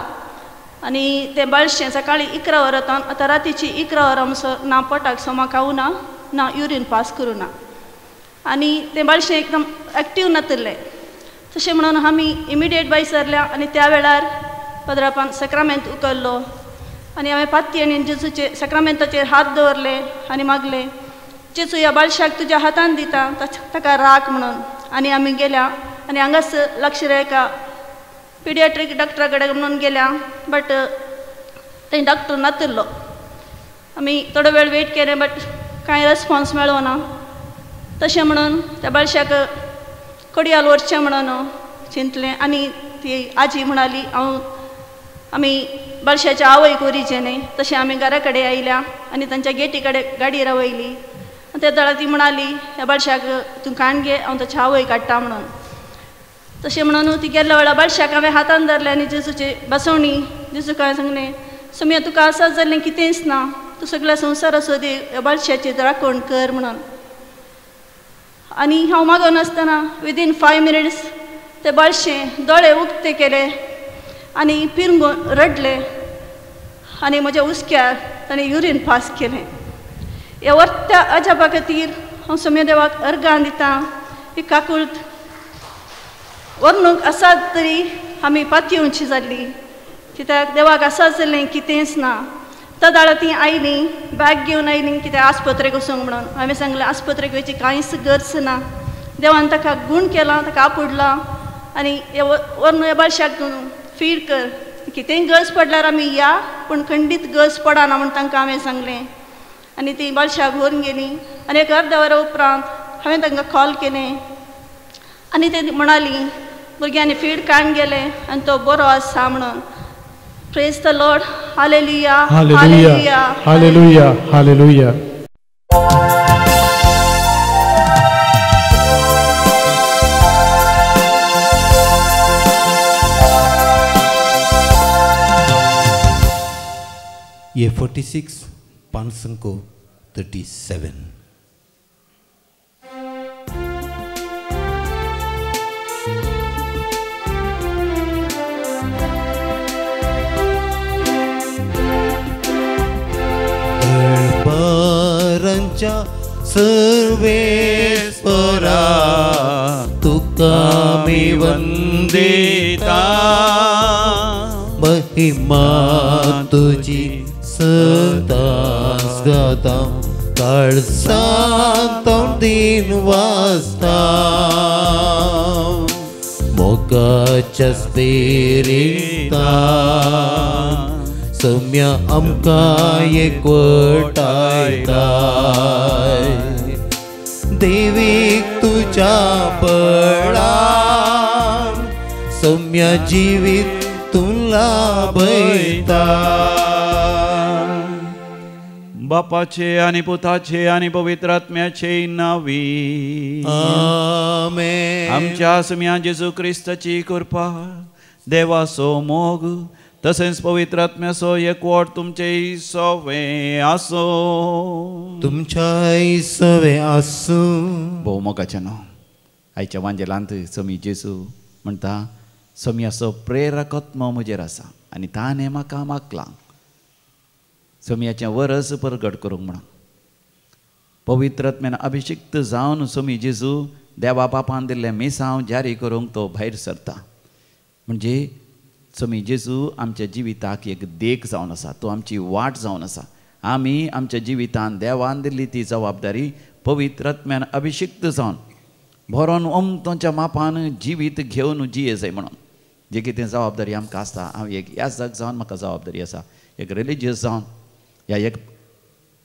आनी तें बाळशें सकाळीं 11 वरां आतां रातीची 11 वरां म्हणसर ना पोटाक सोमाक खावना ना युरीन पास करूं ना आनी तें बाळशें एकदम एक्टीव नातलें. तशें म्हणून आमी इमिडिएट भायर सरल्या आनी त्या वेळार पदरापान सक्रामेंत उखल्लो आनी हांवें पाती आनी जेजूचे सक्रामेंताचेर हात दवरले आनी मागलें जेजू ह्या बाळशाक तुज्या हातान दिता ताका राख म्हणून. आनी आमी गेल्या आनी हांगाच लक्षरेखा पिडियाट्रीक डॉक्टरा कडेन म्हणून गेल्या बट थंय डॉक्टर नातलो. आमी थोडो वेळ वेट केलें बट कांय रेस्पॉन्स मेळो ना. तशें म्हणून त्या बाळशाक कोडयाल व्हरचें म्हणून चिंतलें आनी ती आजी म्हणाली आमी बाळशाच्या आवयक व्हरीचें न्ही. तशें आमी घरा कडेन आयल्या आनी तांच्या गेटी कडेन गाडी रावयली. त्या दळा ती म्हणाली ह्या बाळशाक तूं काण घे हांव ताच्या आवयक हाडटा म्हणून. तशें म्हणून ती गेल्या वेळार बाळशाक हांवें हातान धरलें आनी जेजूची बसवणी जेजूक हांवें सांगलें सोम्या तुका आसात जाल्लें कितेंच ना तूं सगळ्या संवसारा सोदी ह्या बाळशाची राखण कर म्हणून. आनी हांव मागोन आसतना विदीन 5 मिनिट्स तें बाळशें दोळे उक्ते केले आनी पिरंगून रडलें आनी म्हज्या हुस्क्यार ताणें युरीन पास केलें. ह्या वर्त्या अजापा खातीर हांव सोम्या देवाक अर्गां दितां. ही काकूळट वर्णूक आसात तरी आमी पाती येवची जाल्ली कित्याक देवाक आसात जाल्लें कितेंच ना. त्या दाळा ती आयली बॅग घेवन आयली कित्याक आस्पत्रेक वचूंक म्हणून. हांवें सांगलें आस्पत्रेक वयची कांयच गरज ना देवान ताका गूण केला ताका आपडला आनी वर्न ह्या बाळशाक फीड कर कितेंय गरज पडल्यार आमी या पूण खंडीत गरज पडना म्हूण तांकां हांवें सांगलें. आनी ती बाळशाक व्हरून गेली आनी एक अर्द वरा उपरांत हांवें तांकां कॉल केलें आनी ते म्हणाली भुरग्यांनी फीड काडून गेले आनी तो बरो आसा म्हणून. Praise the lord hallelujah hallelujah hallelujah hallelujah. ये 46 5 37. दळपारांच्या सर्वेस्परा तुका मी वंदिता महिमा तुझी सदांच गाता काळजांत दिन वाजता मोगाच्या स्पिरितान सोम्या आमकां एकवटायताय देवीक तुज्या बळान सोम्या जिवीत तूं लाभयता. बापाचे आनी पुताचे आनी पवित्र आत्म्याचे नावी आमेन. आमच्या सोम्या जेजू क्रिस्ताची कृपा देवाचो मोग तसेच पवित्र आत्म्याचो एकवट तुमचे सवे आसो तुमच्या सवे आसूं. भोव मोगाचे न्हू आयच्या वांजेलांत सोमी जेजू म्हणटा सोम्याचो प्रेरकत्म म्हजेर आसा आनी ताणें म्हाका मागलां सोम्याचें वरस परगट करूंक म्हणून. पवित्र आत्म्यान अभिषिक्त जावन सोमी जेजू देवा बापान दिल्लें मिसांव जारी करूंक तो भायर सरता. म्हणजे सोमी जेजू आमच्या जिविताक एक देख जावन आसा तो आमची वाट जावन आसा. आमी आमच्या जिवितान देवान दिल्ली ती जबाबदारी पवित्र आत्म्यान अभिषिक्त जावन भरोन ओमतोच्या मापान जिवीत घेवन जिये जाय म्हणून जे कितें जबाबदारी आमकां आसता. हांव एक याजक जावन म्हाका जबाबदारी आसा एक रिलिजियस जावन ह्या एक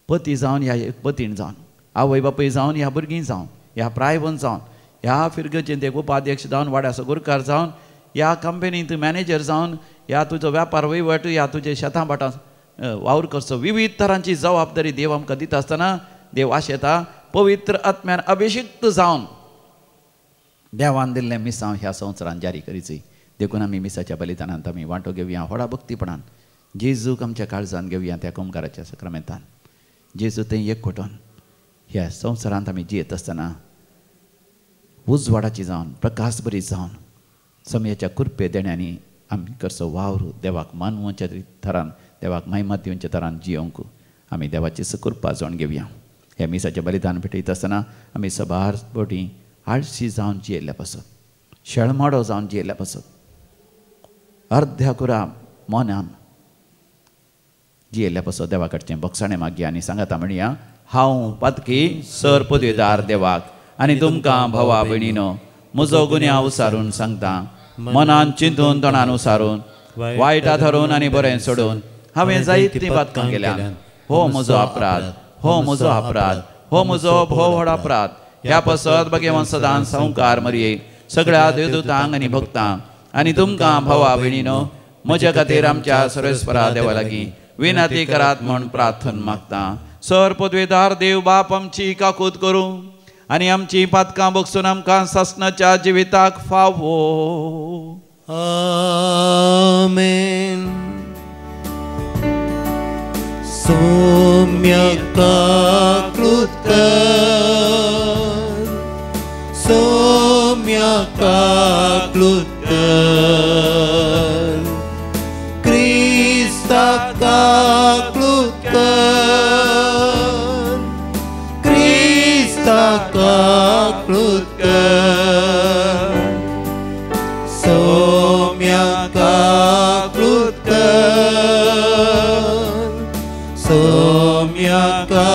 पती जावन ह्या एक पतीण जावन आवय बापूय जावन ह्या भुरगीं जावन ह्या प्रायवन जावन ह्या फिरगेचें एक उपाध्यक्ष जावन वाड्या सगुरकार जावन ह्या कंपनींत मॅनेजर जावन ह्या तुजो व्यापार वैवट ह्या तुजे शेतां भाटां वावर करचो. विविध तरांची जबाबदारी देव आमकां दिता आसतना देव आशेता पवित्र आत्म्यान अभिषिक्त जावन देवान दिल्लें मिसांव ह्या संवसारान जारी करीची. देखून आमी मिसाच्या बलिदानांत आमी वांटो घेवया व्हडा भक्तीपणान. जेजूक आमच्या काळजान घेवया त्या कुंभाराच्या सक्रामेंतान. जेजू थंय एकवटून ह्या संवसारांत आमी जियेत आसतना उजवाडाची जावन प्रकाश बरी जावन समयाच्या कुरपे देण्यांनी आमी करचो वावर देवाक मानवच्या थरान देवाक महिमा दिवच्या तरान जियोंक आमी देवाची कृपा जावन घेवया. ह्या मिसाचें बलिदान भेटयत आसतना आमी सबार बोटी आळशी जावन जियेल्ल्या पासत, शेळमाडो जावन जियेल्ल्या पासत, अर्ध्या कुरा मोनान जियेल्ल्या पासत देवा कडचें बक्षाणें मागया आनी सांगाता म्हणया, हांव पातकी सर पदवेदार देवाक आनी तुमकां भवा भयणीनो म्हजो गुन्यांव उसारून सांगता. मनान चिंतून तोंडान उसारून वायटा धरून आनी बरें सोडून हांवें जायतीं पातकां केल्यात. हो म्हजो अपराध, हो म्हजो अपराध, हो म्हजो भोव व्हड अपराध. ह्या पासत भगवान सदां संवकार मरये सगळ्या देवदूतांक आनी भक्तांक आनी तुमकां भवा भयणीनो म्हजे खातीर आमच्या सर्वेस्परा देवा लागीं विनंती करात म्हूण प्रार्थना मागता. सर पदवेदार देव बाप आमची काकूत करूं आनी आमची पातकां बगसून आमकां ससनाच्या जिविताक फावो. आमेन. सौम्यका क्लुत्कर, सौम्यका क्लुत्कर, क्रिस्ताका क्लुत्कर, क्रिस्ताका क्लुत्कर, सौम्यका क्लुत्कर, सौम्यका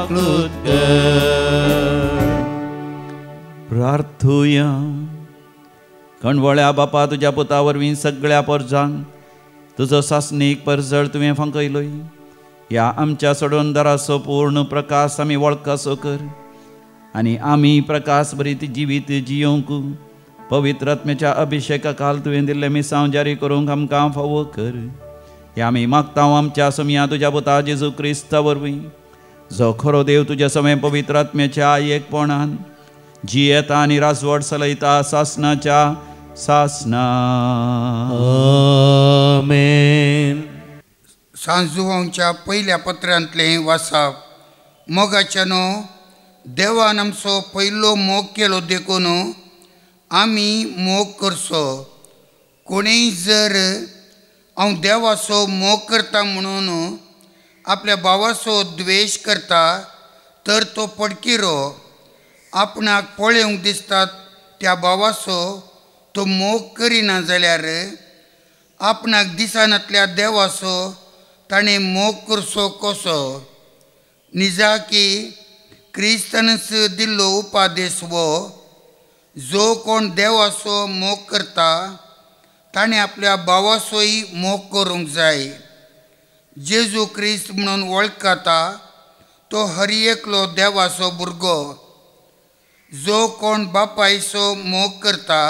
क्लुत्कर. प्रार्थुया. कणवळ्या बापा तुज्या पुता वरवीं सगळ्या परजांक तुजो सासणीक परजळ तुवें फांकयलोय. ह्या आमच्या सोडून दराचो पूर्ण प्रकाश आमी वळखासो कर आनी आमी प्रकाश भरीत जिवीत जियोंक पवित्र आत्म्याच्या अभिषेका काल तुवें दिल्लें मिसांव जारी करूंक आमकां फावो कर. हे आमी मागता आमच्या समया तुज्या पुता जेजू क्रिस्ता वरवीं जो खरो देव तुज्या समें पवित्र आत्म्याच्या एकपणान जियेता आनी राजवट चलयता सासनाच्या सासना. आमेन. सांजुवांच्या पयल्या पत्रांतलें वाचप. मोगाच्यानो देवान आमचो पयलो मोग केलो देखून आमी मोग करचो. कोणीय जर हांव देवाचो मोग करता म्हणून आपल्या भावाचो द्वेश करता तर तो पडकिरो. आपणाक पळोवंक दिसता त्या भावाचो तो मोग करिना जाल्यार आपणाक दिसनातल्या देवाचो ताणें मोग करचो कसो. निजा की क्रिस्तानच दिल्लो उपादेश वो, जो कोण देवाचो मोग करता ताणें आपल्या भावाचोय मोग करूंक जाय. जेजू क्रिस्त म्हणून वळखता तो हर एकलो देवाचो भुरगो. जो कोण बापायचो मोग करता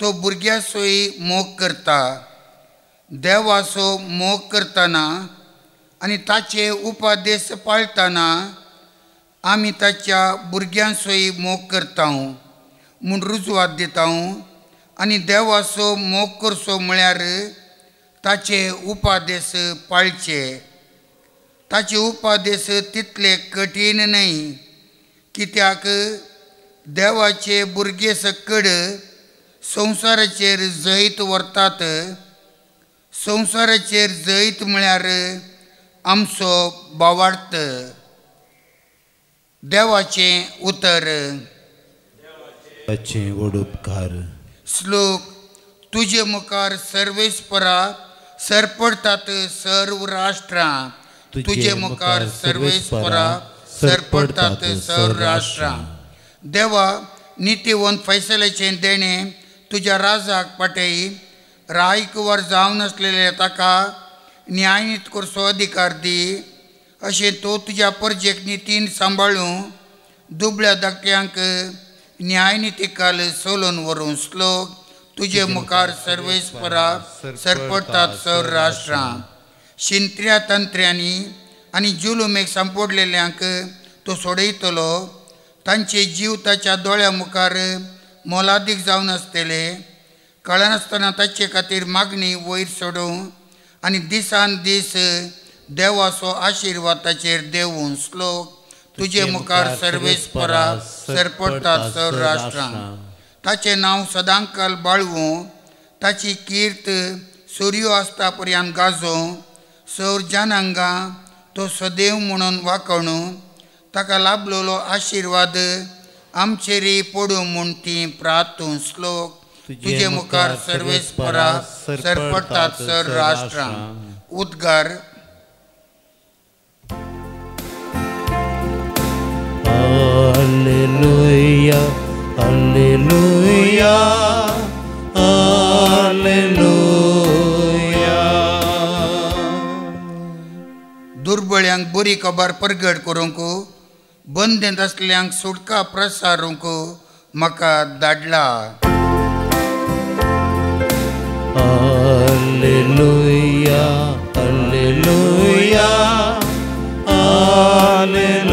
तो भुरग्याचोय मोग करता. देवाचो मोग करतना आनी ताचे उपादेश पाळतना आमी ताच्या भुरग्यांचोय मोग करता म्हूण रुजवात दिता. आनी देवाचो मोग करचो म्हळ्यार ताचे उपादेश पाळचे. ताचे उपादेश तितले कठीण न्हय, कित्याक देवाचे भुरगे सकड संवसाराचेर जैत व्हरतात. संवसाराचेर जैत म्हळ्यार आमचो भावार्थ. देवाचें उतर. देवाचें व्हड उपकार. श्लोक. तुजे मुखार सर्वेस्परा सरपडतात सर्व राष्ट्रां. तुजे मुखार सर्वेस्परा सरपडतात सर्व राष्ट्रां. देवा नितीवंत फैसल्याचें देणें तुज्या राजाक पाठय. रायकुवार जावन आसलेल्या ताका न्यायनीत करचो अधिकार दी. अशें तो तुज्या परजेक नितीन सांबाळूं दुबळ्या धाकट्यांक न्यायनितिकाल सोलून व्हरून. श्लोक. तुजे मुखार सर्वेस्परा सरपडतात सर्व राष्ट्रां. शिंत्र्या तंत्र्यांनी आनी जुलुमेक सांपोडलेल्यांक तो सोडयतलो. तांचे जीव ताच्या दोळ्या मुखार मोलादीक जावन आसतले. कळनासतना ताचे खातीर मागणी वयर सोडूं आनी दिसान दीस देवाचो आशिर्वाद ताचेर देवूं. श्लोक. तुजे मुखार सर्वेस्परा सरपडटात सर राष्ट्रां. ताचें नांव सदांकाल बाळगूं. ताची कीर्त सूर्यो आसता पर्यंत गाजों. सौर जनांगां तो सदैव म्हणून वाखणू. ताका लाभलेलो आशिर्वाद आमचेरय पडूं म्हूण ती प्रार्थूं. श्लोक. तुजे मुखार सर्वेस्परा सरपडटात सर राष्ट्रां. उद्गार. Alleluia, Alleluia, Alleluia. दुर्बळ्यांक बरी खबर परगट करूंक, बंदेंत असल्यांक सुटका प्रसारूंक म्हाका धाडला. Alleluia, Alleluia, Alleluia.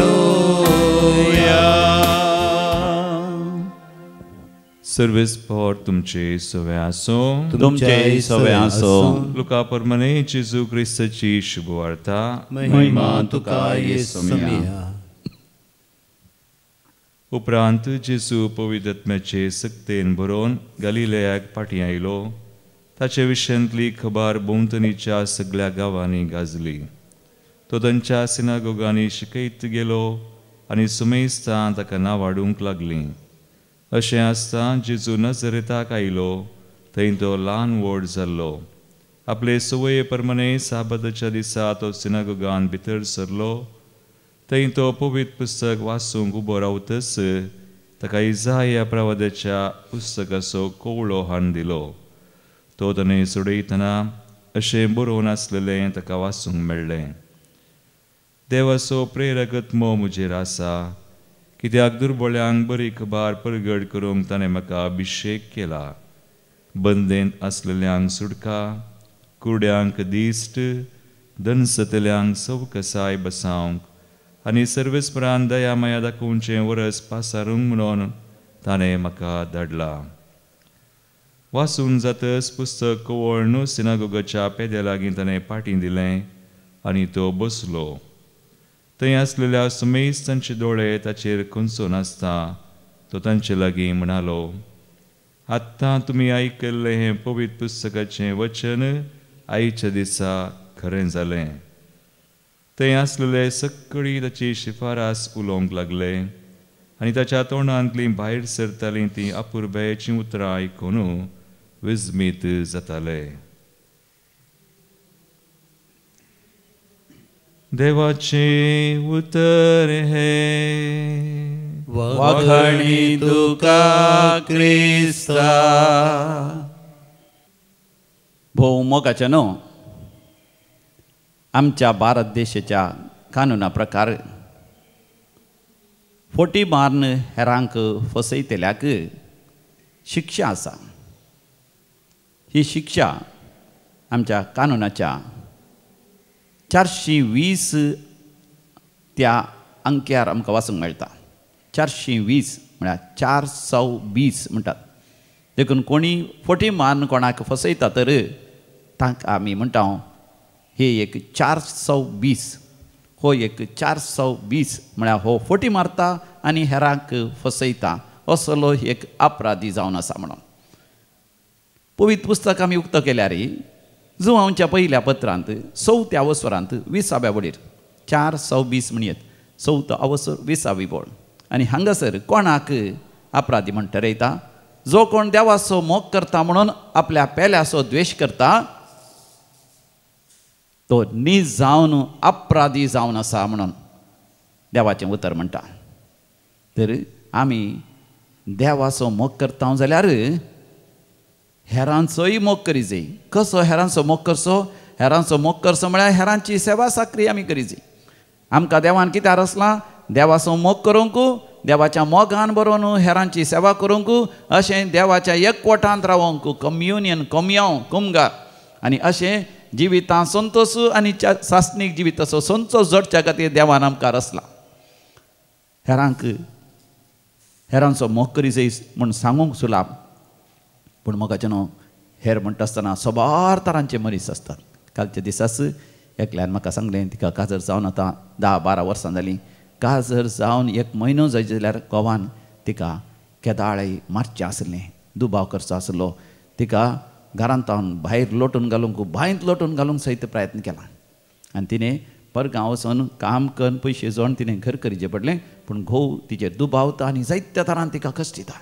सर्वेस्पर तुमचे सवे आसो. तुमचे सवे आसो. लुका परमने जेजू क्रिस्ताची शुभवार्ता. महिमा तुका येसुमिया. उपरांत जेजू पवित्र आत्म्याचे सक्तेन बरोवन गलिलयाक फाटीं आयलो. ताचे विशयांतली खबर भोंवतणीच्या सगळ्या गांवांनी गाजली. तो तांच्या सिनागोगांनी शिकयत गेलो आनी सुमेस्तां ताका नांवाडूंक लागलीं. अशें आसता जेजू नजरेताक आयलो. थंय तो ल्हान व्हड जाल्लो. आपले सवये प्रमाणे साबाताच्या दिसा तो सिनागोगान भितर सरलो. थंय तो पवित्र पुस्तक वाचूंक उबो रावतच ताका इसाया प्रवाद्याच्या पुस्तकाचो कवळो हाण दिलो. तो ताणें सोडयतना अशें बरोवन आसलेलें ताका वाचूंक मेळ्ळें. देवाचो प्रेरकत्मो म्हजेर आसा, कित्याक दुर्बळ्यांक बरी खबर परगट करूंक ताणें म्हाका अभिशेक केला. बंदेंत आसलेल्यांक सुटका, कुरड्यांक दिश्ट, दनसतल्यांक सवकसाय बसावंक आनी सर्वेस्परान दया माया दाखोवचें वरस पासारूंक म्हणून ताणें म्हाका धाडला. वाचून जातच पुस्तक कवळ न्हू सिनागोगाच्या पेद्या लागीं ताणें फाटीं दिलें आनी तो बसलो. थंय आसलेल्या सुमेस्तांचे दोळे ताचेर खंचून आसता तो तांचे लागीं म्हणालो, आत्तां तुमी आयकल्लें हें पवित्र पुस्तकाचें वचन आयच्या दिसा खरें जालें. थंय आसलेले सगळीं ताची शिफारस उलोवंक लागले आनी ताच्या तोंडांतलीं भायर सरतालीं तीं अपुर्बायेचीं उतरां आयकून विस्मीत जाताले. देवाचे उतर हे वखणी तुका क्रिस्ता. भोव मोगाचे न्हू. आमच्या भारत देशाच्या कानुना प्रकार फोटी मारून हेरांक फसयतल्याक शिक्षा आसा. ही शिक्षा आमच्या कानुनाच्या 420 त्या अंक्यार आमकां वाचूंक मेळटा. 420 म्हळ्यार 420 म्हणटात. देखून कोणी फोटी मारून कोणाक फसयता तर तांकां आमी म्हणटा हे एक 420. हो एक 420 म्हळ्यार हो फोटी मारता आनी हेरांक फसयता असलो एक अपराधी जावन आसा म्हणून. पवित्र पुस्तक आमी उक्तो केल्यार जुवांच्या पयल्या पत्रांत 4थ्या अवसरांत 20व्या वडीर 420 म्हणयत 4थो अवसर 20वी बोड. आनी हांगासर कोणाक अपराधी म्हण ठरयता? जो कोण देवाचो मोग करता म्हणून आपल्या पेल्याचो द्वेश करता तो नीज जावन अपराधी जावन आसा म्हणून देवाचें उतर म्हणटा. तर आमी देवाचो मोग करता जाल्यार हेरांचोय मोग करी जाय. कसो हेरांचो मोग करचो? हेरांचो मोग करचो म्हळ्यार हेरांची सेवा साकरी आमी करी जाय. आमकां देवान कित्याक रचलां? देवाचो मोग करूंक, देवाच्या मोगान बरोवन हेरांची सेवा करूंक, अशें देवाच्या एकवटांत रावंक, कम्युनियन, कोमयाव, कुमगार आनी अशें जिवितां संतोष आनी सासणीक जिवीत असो संतोष जोडच्या खातीर देवान आमकां रचला. हेरांचो मोग करी जाय म्हूण सांगूंक सुलाभ, पूण मोगाचें न्हू हेर म्हणटा आसतना सोबार तरांचे मनीस आसतात. कालच्या दिसाच एकल्यान म्हाका सांगलें तिका काजर जावन आतां 10-12 वर्सां जालीं. काजर जावन 1 म्हयनो जाय जाल्यार गोवान तिका केदाळी मारचें आसलें, दुबाव करचो आसलो. तिका घरांत भायर लोटून घालूंक बांयंत लोटून घालूंक सयत प्रयत्न केला आनी तिणें परगांव वचून काम करून पयशे जोडून तिणें घर करचें पडलें. पूण घोव तिचेर दुबावता आनी जायत्या तरान तिका कश्ट दिता.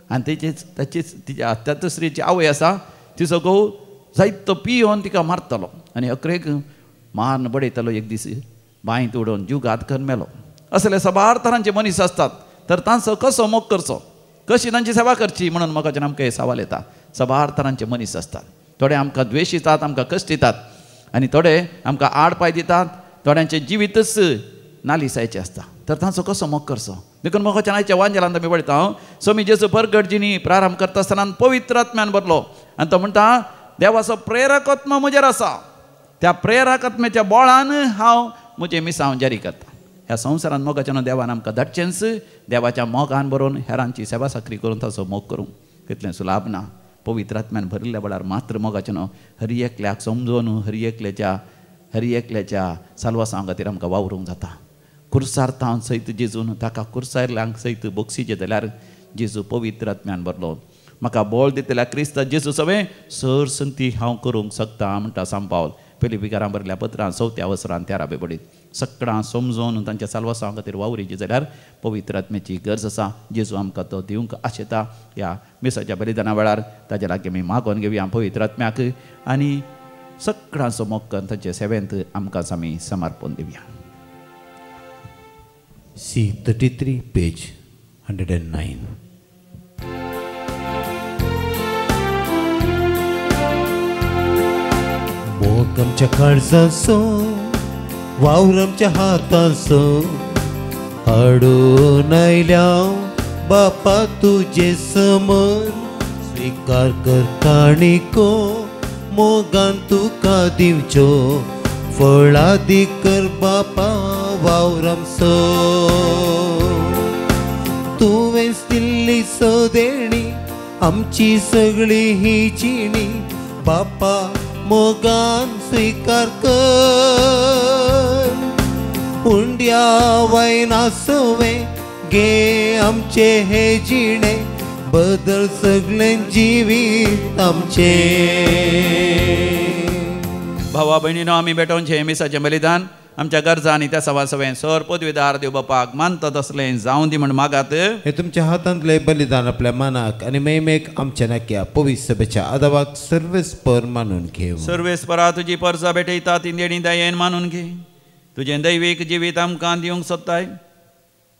आनी ताचीच तिच्या आत्यातश्रीची आवय आसा, तिचो घोव जायतो पियोन तिका मारतलो आनी अकरेक मारन बडयतालो. एक दीस बांयंत उडोवन जीव घात करून मेलो. असले सबार तरांचे मनीस असतात. तर तांचो कसो मोग करचो, कशी तांची सेवा करची म्हणून मोगाच्यान आमकां हे सवाल येता. सबार तरांचे मनीस असतात. थोडे आमकां द्वेशितात, आमकां कश्ट दितात आनी थोडे आमकां आड पाय दितात. थोड्यांचें जिवीतच नालिसायचें आसता. तर तांचो कसो मोग करचो. देखून मोगाच्यान आयच्या वांजेलांत आमी पळयता स्वामी जेजू परगटजीनी प्रारंभ करता आसतना पवित्र आत्म्यान भरलो आनी तो म्हणटा देवाचो प्रेरक आत्मा म्हजेर आसा. त्या प्रेरक आत्म्याच्या बळान हांव म्हजें मिसांव जारी करता. ह्या संवसारांत मोगाच्यान देवान आमकां धाडचेंच. देवाच्या मोगान बरोवन हेरांची सेवा साकरी करून ताचो मोग करूंक तितलें सुलाभ ना. पवित्र आत्म्यान भरिल्ल्या वेळार मात्र मोगाच्यान हरी एकल्याक समजोवन हरी एकल्याच्या साल्वासां खातीर आमकां वावरूंक जाता. कुर्सार्थांत सयत जेजून ताका कुर्सायल्यांक सयत बक्षिजे जाल्यार जेजू पवित्र आत्म्यान भरलो. म्हाका बळ दितल्या क्रिस्त जेजू सवें सर संगती हांव करूंक शकता म्हणटा सांग पावल फिलिपिकारां बरयल्ल्या पत्रांत 4थ्या वसरांत 13 बडीत. सगळां समजोवन तांच्या साल्वासां खातीर वावरीची जाल्यार पवित्र आत्म्याची गरज आसा. जेजू आमकां तो दिवंक आशेता. ह्या मिसाच्या बलिदाना वेळार ताचे लागीं आमी मागोवन घेवया पवित्र आत्म्याक आनी सगळ्यांचो मोग करून ताचे सेवेंत आमकांच आमी समर्पण दिवया. C33 page 109. मोग आमच्या काळजाचो वावर आमच्या हाताचो हाडून आयल्या बापा तुजे समोर स्वीकार कर काणिको मोगान तुका दिवच्यो फळादी कर बापा वावरामचो. तुवें दिल्ली सदेणी आमची सगळी ही जिणी बापा मोगान स्वीकार कर. उंड्या वायनासोवे घे आमचे हे जिणे बदल सगळे जिवीत आमचे. भावा भयणीनो आमी भेटोवचें मिसाचें बलिदान आमच्या गरजा आनी त्या सवा सवें सर पदवीदार देव बापाक मानता तसलें जावं दी म्हण मागात. हे तुमच्या हातांतले बलिदान आपल्या मनाक आनी मेमेक आमच्या नाक्या पवित्र सभेच्या आदावाक सर्वेस्पर मानून घेव. सर्वेस्परा तुजी परजा भेटयता ती देणी दयेन मानून घे. तुजें दैवीक जिवीत आमकां दिवंक सोदताय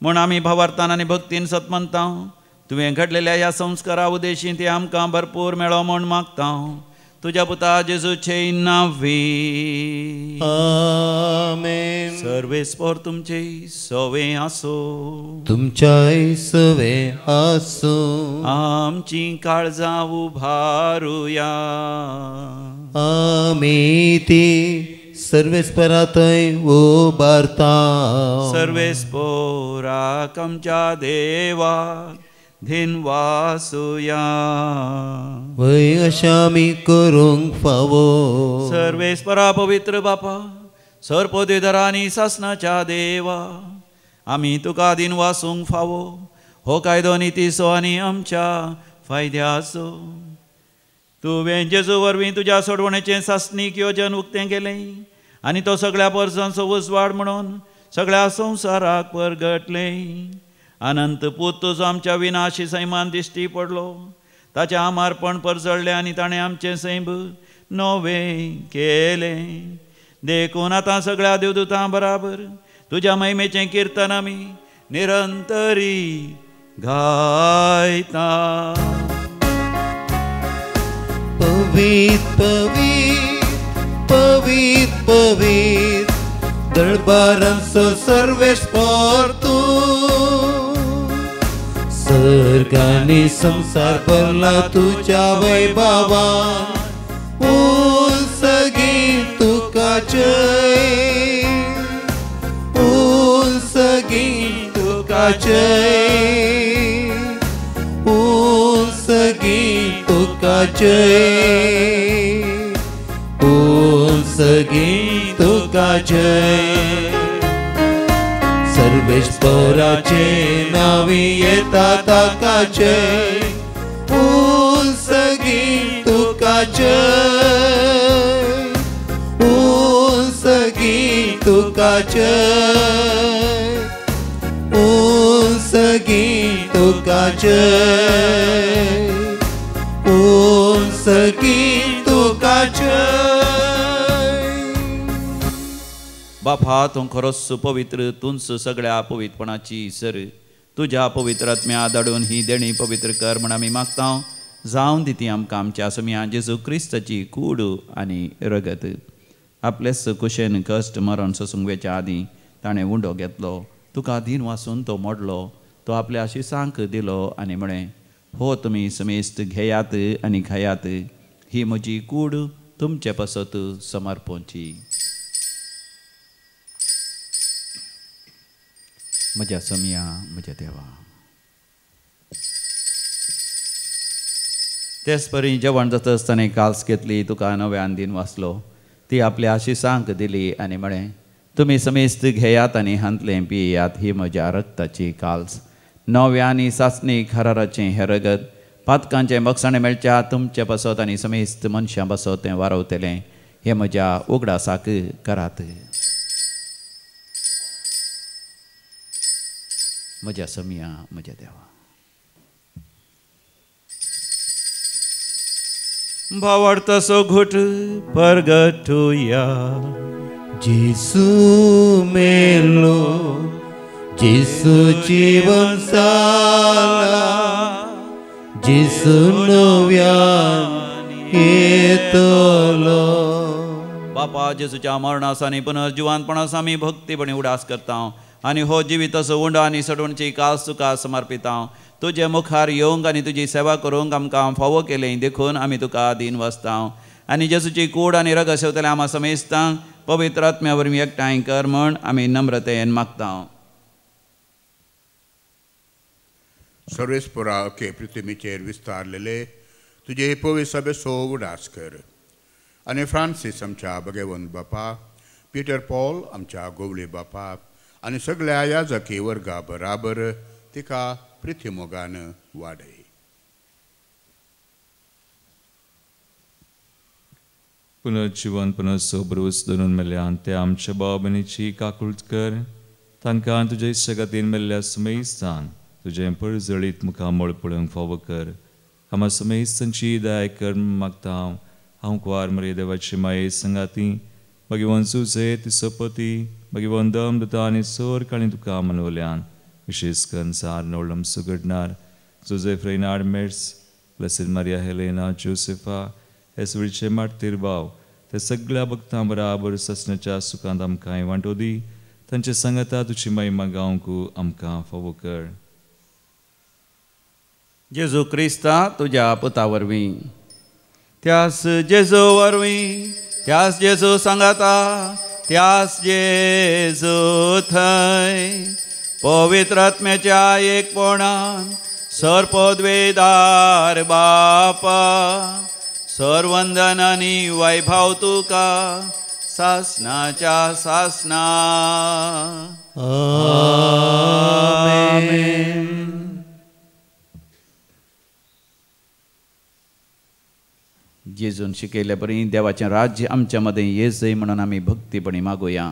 म्हूण आमी भावार्थान आनी भक्तीन सतमनता. तुवें घडलेल्या ह्या संस्कारा उद्देशी ते आमकां भरपूर मेळो म्हूण मागता. तुझ्या पुता जेजूचे नावे आमेन. सर्वेस्पर तुमचे सवे आसो तुमच्याय सवे आसो. आमची काळजां उभारुया आमी ती सर्वेस्परातय उबारता. सर्वेस्पराक आमच्या देवाक धिनवासुया. वय अशें आमी करूंक फावो. सर्वेस्परा पवित्र बापा सरपदवीधरा आनी शासनाच्या देवा आमी तुका दिनवासूंक फावो. हो कायदो नितीचो आनी आमच्या फायद्याचो. तुवें जेजू वरवीं तुज्या सोडवणेचें शासनीक येवजन उक्तें केलें आनी तो सगळ्या परजांचो उजवाड म्हणून सगळ्या संवसाराक परगटलें. अनंत पूत तुजो आमच्या विनाशी सैमान दिश्टी पडलो. ताचें आमारपण परजळ्ळें आनी ताणें आमचें सैम नवें केलें. देखून आतां सगळ्या देवदूतां बराबर तुज्या महिमेचें कीर्तन आमी निरंतरी गायता. पवित्र पवित्र पवित्र पवित्र दरबारांचो सर्वेस्पर तूं. सर्गानी संसार भरला तुझ्या वैभवान. उंच जय सगी तुका जय सगी तुका जय सगी तुका जय सर्वेश्वराचे नावी येता ताका जय सगी तुका जय सगी तुका जय सगी तुका जय सगी तुका जय बापा तू खरोच पवित्र तूंच सगळ्या पवित्रपणाची सर तुझ्या पवित्र आत्म्या धाडून ही देणी पवित्र कर म्हण आमी मागता जावन दिती आमकां आमच्या समिया जेजू क्रिस्ताची कूड आनी रगत आपलेच कुशेन कश्ट मरण ससुंगवेच्या आदीं ताणें उंडो घेतलो तुका दिन वासून तो मोडलो तो आपल्या शिसांक दिलो आनी म्हळें हो तुमी समेस्त घेयात आनी खायात ही म्हजी कूड तुमचे पसत समर्पोवची म्हज्या समिया म्हज्या देवा तेच परी जेवण जाता आसतना काल्स घेतली तुका नव्यान दिन वाचलो ती आपल्या आशिसांक दिली आनी म्हळें तुमी समेस्त घेयात आनी हांतलें पियेयात ही म्हज्या रक्ताची काल्स नव्यानी सासणी खराराचें हें रगत पातकांचें मगसाणें मेळच्या तुमचे बसत आनी समेस्त मनशां बसत तें वारवतलें हें म्हज्या उगडासाक करात म्हज्या समिया म्हज्या देवा भावार्थसो घुट परगटुया जेसू मेलो जेसू जीवन साला जेसू नव्यान येतलो बापा जेसूच्या मरणास आनी पुनर्जिवानपणास आमी भक्तीपणी उडास करता आनी हो जिवीत असो उंडो आनी सडवणची कास तुका समर्पिता तुजे मुखार येवंक आनी तुजी सेवा करूंक आमकां फावो केलें देखून आमी तुका दिन वसता आनी जेसूची कूड आनी रगत शेवतले आमा समेस्तांक पवित्र आत्म्या वरवीं एकठांय कर म्हण आमी नम्रतेन मागता सर्वेस्परा के पृथ्वीचेर विस्तारलेले तुजे पवित्र सभेचो उडास कर आनी फ्रांसीस आमच्या भगवंत बापा पिटर पॉल आमच्या गोवळे बापा आनी सगळ्या याजकी वर्गा बराबर तिका पृथ्वीमोगान वाडय पुनर्जीवन पुनर्सोबरूस धरून मेल्यान ते आमच्या बाबनीची काकुळट कर तांकां तुजे जगतीन मेल्ल्या समेस्तांक तुजें पळजळीत मुखामळ पळोवंक फावो कर आमा समेस्तांची दया कर मागता हांव कुवार मरे देवाची माये संगाती भगवंत सुजे तिचो पती भगवंत दमदता आनी सोर काळी तुका मनवल्यान विशेष करून सार नवळम सुगडणार Joseph Renard Metz blessed Maria Helena Josepha हे सगळीचे मार्तीर भाव ते सगळ्या भक्तां बराबर ससण्याच्या सुखांत आमकां वांटो दी तांचे संगता तुजी महिमा गावंक आमकां फावो कर जेजू क्रिस्ता तुज्या पुता वरवीं त्यास जेजू वरवीं त्यास जेजू सांगाता त्यास जेजू थंय पवित्र आत्म्याच्या एकपणान सरपदवेदार बापा सर्वंदन आनी वैभव तुका सासनाच्या सासना आमेन. जेजून शिकयले परी देवाचें राज्य आमच्या मदें येजय म्हणून आमी भक्तीपणी मागुया.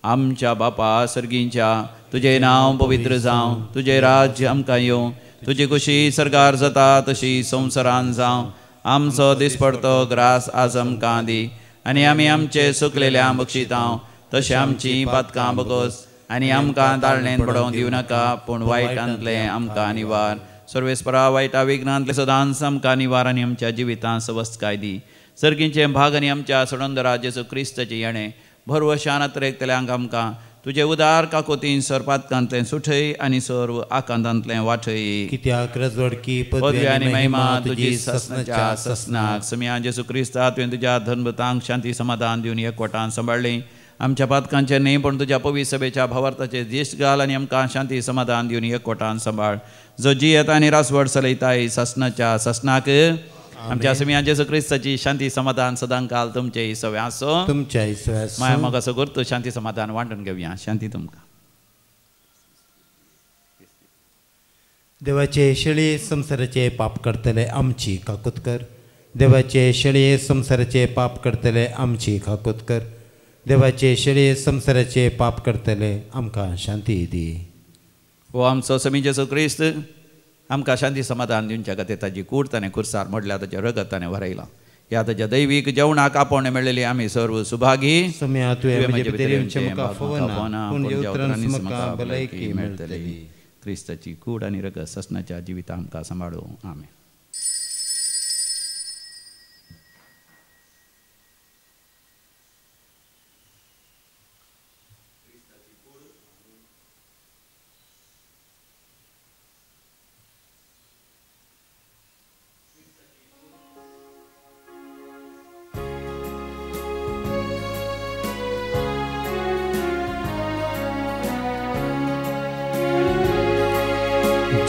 आमच्या बापा सर्गींच्या तुझे नांव पवित्र जावं तुझे राज्य आमकां येवं तुजी खुशी सरकार जाता तशी संवसारान जावं. आमचो दिसपडतो ग्रास आज आमकां दी आनी आमी आमचे सुकलेल्या बक्षितांव तशें आमची पातकां बगोस आनी आमकां ताळणेन पडोवंक दिवं नाका पूण वायटांतलें आमकां निवार. सर्वेस्परा वायटा विघ्नांतले सदांच आमकां निवार आनी आमच्या जिवितांत सवस्काय दी. सर्गींचे भाग आनी आमच्या सडोंदरा जेजू क्रिस्ताचे येणे भरवशान अत्रेकतल्यांक आमकां तुझे उदार काकोतीन सरपातकांतले सुठय आनी सर्व आकांतांतले वाठय कित्याक रजवडकी पदवी आनी महिमा तुजी ससनाच्या ससनाक समिया जेसू क्रिस्ता तुवें तुज्या धनभतांक शांती समाधान दिवन एकवटान सांबाळलें आमच्या पातकांचे न्ही पण तुज्या पवित्र सभेच्या भावार्थाचे दिश्ट घाल आनी आमकां शांती समाधान दिवन एकवटान सांबाळ जो जियेत आनी रासवड चलयताय ससनाच्या ससनाक आमच्या समिया जेसू क्रिस्ताची शांती समाधान सदांकाल तुमचे सवे आसो तुमच्या माया मग असं करतो शांती समाधान वांटून घेवया शांती तुमकां देवाचे शेळये संसाराचे पाप करतले आमची काकूत कर देवाचे शेळये संसाराचे पाप करतले आमची काकूत कर देवाचे शेळये संसाराचे पाप करतले आमकां शांती दी हो आमचो समी जेसू क्रिस्त आमकां शांती समाधान दिवच्या खातीर ताची कूड ताणें खुर्सार मोडल्या ताचे रगत ताणें भरयलां ह्या ताच्या दैवीक जेवणाक आपोवणे मेळिल्ली आमी सर्व सुभागी सम्या तुवें म्हजे भितर म्हाका फवना पूण येवतरांनी म्हाका भलायकी मेळटली क्रिस्ताची कूड आनी रगत ससनाच्या जिवितां आमकां सांबाळूं आमेन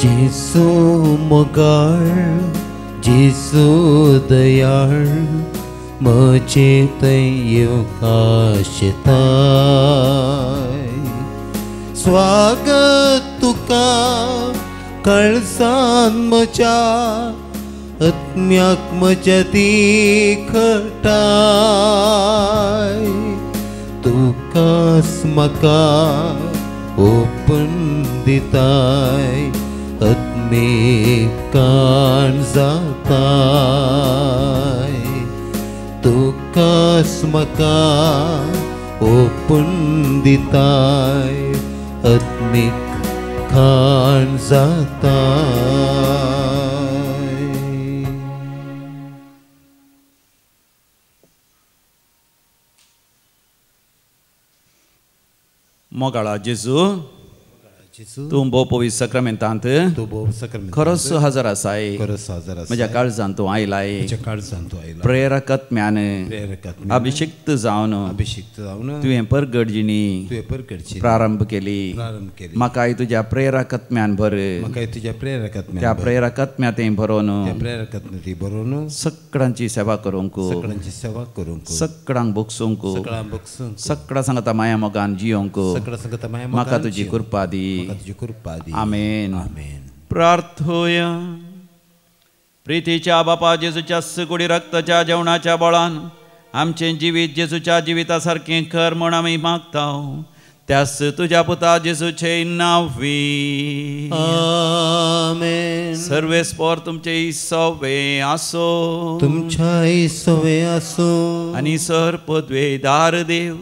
जेसू मोगाळ जेसू दयाळ म्हजे थंय येवकाशेताय स्वागत तुका कळसान म्हज्या आत्म्याक म्हज्या तिखटाय तुकाच म्हाका ओपन दिताय आत्मिकान जाताय तुकाच म्हाका ओपन दिताय आत्मिक खान जाताय मोगाळा जेजू तूं भोव पवित्र सक्रमेंतांत खरोच हजर आसाय म्हज्या काळजांत तूं आयलाय प्रेरकत्म्यान अभिषिक्त जावन तुवें परगडजिणी प्रारंभ केली म्हाकाय तुज्या प्रेरकत्म्यान भर त्या प्रेरकत्म्यातें भरोवन सगळ्यांची सेवा करूंक सगळ्यांक भोगसूंक सगळ्यां सांगता माया मोगान जियोंक म्हाका तुजी कृपा दी आमेन प्रार्थोया प्रितीच्या बापा जेजूच्या सुकुडी रक्ताच्या जेवणाच्या बळान आमचे जिवीत जेजूच्या जिविता सारकें कर म्हूण आमी मागतां त्यास तुज्या पुता जेजूचे नांवी आमेन सर्वेस्पोर तुमचे सवे आसो तुमच्या सवे आसो आनी सर पदवेदार देव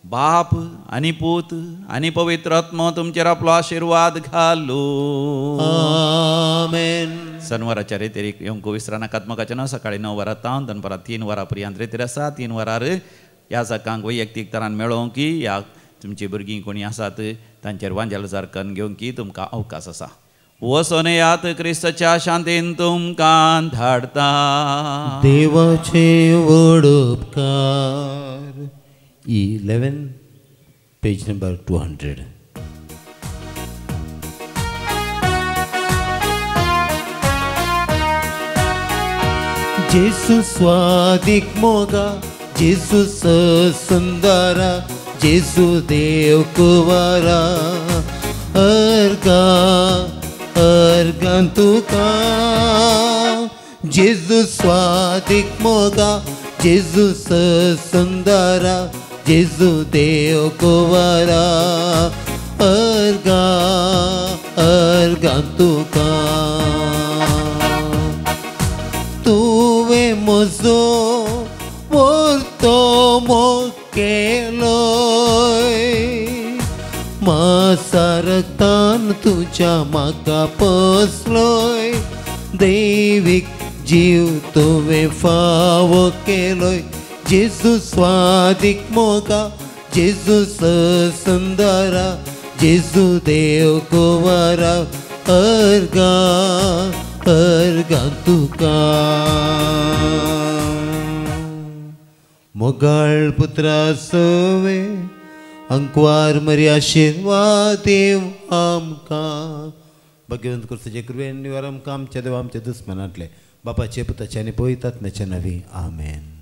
बाप आनी पूत आनी पवित्र आत्मा तुमचेर आपलो आशिर्वाद घालू आमेन शनिवाराच्या रेतेरीक येवंक विसरा नाकात मोगाचें न्हय सकाळीं 9 वरां तावन दनपारां 3 वरां पर्यंत रेतीर आसा 3 वरार ह्या सकाळांक वैयक्तीक तरान मेळोवंक की ह्या तुमची भुरगीं कोणी आसात तांचेर वांजेल करून घेवंक की तुमकां अवकाश आसा वचून येयात क्रिस्ताच्या शांतीन तुमकां धाडटा देवाचे व्हड उपकार 11 पेज नंबर 200 जेसू स्वादिक मोगा जेसू सुंदरा जेसू देव कुवारा अर्गां तुका जेसू स्वादिक मोगा जेसू सुंदरा जेजू देव कुवारा अर्गां तुका तुवें म्हजो परतो मोग केलोय मासा रक्तान तुज्या म्हाका पोसलोय दैवीक जीव तुवें फावो केलोय जेजू स्वादिक मोगा जेजू सुंदरा जेजू देव कुंवारा अर्गा तुका मोगाळ पुत्रा सोवे अंकवार मरी आशीर्वाद देव आमकां भगवंत कृष्णाचे कृपेन निवार आमकां आमच्या देवा आमच्या दुस्मनांतले बापाचे पुताचे आनी पवित्रात्म्याचे नवी आमेन.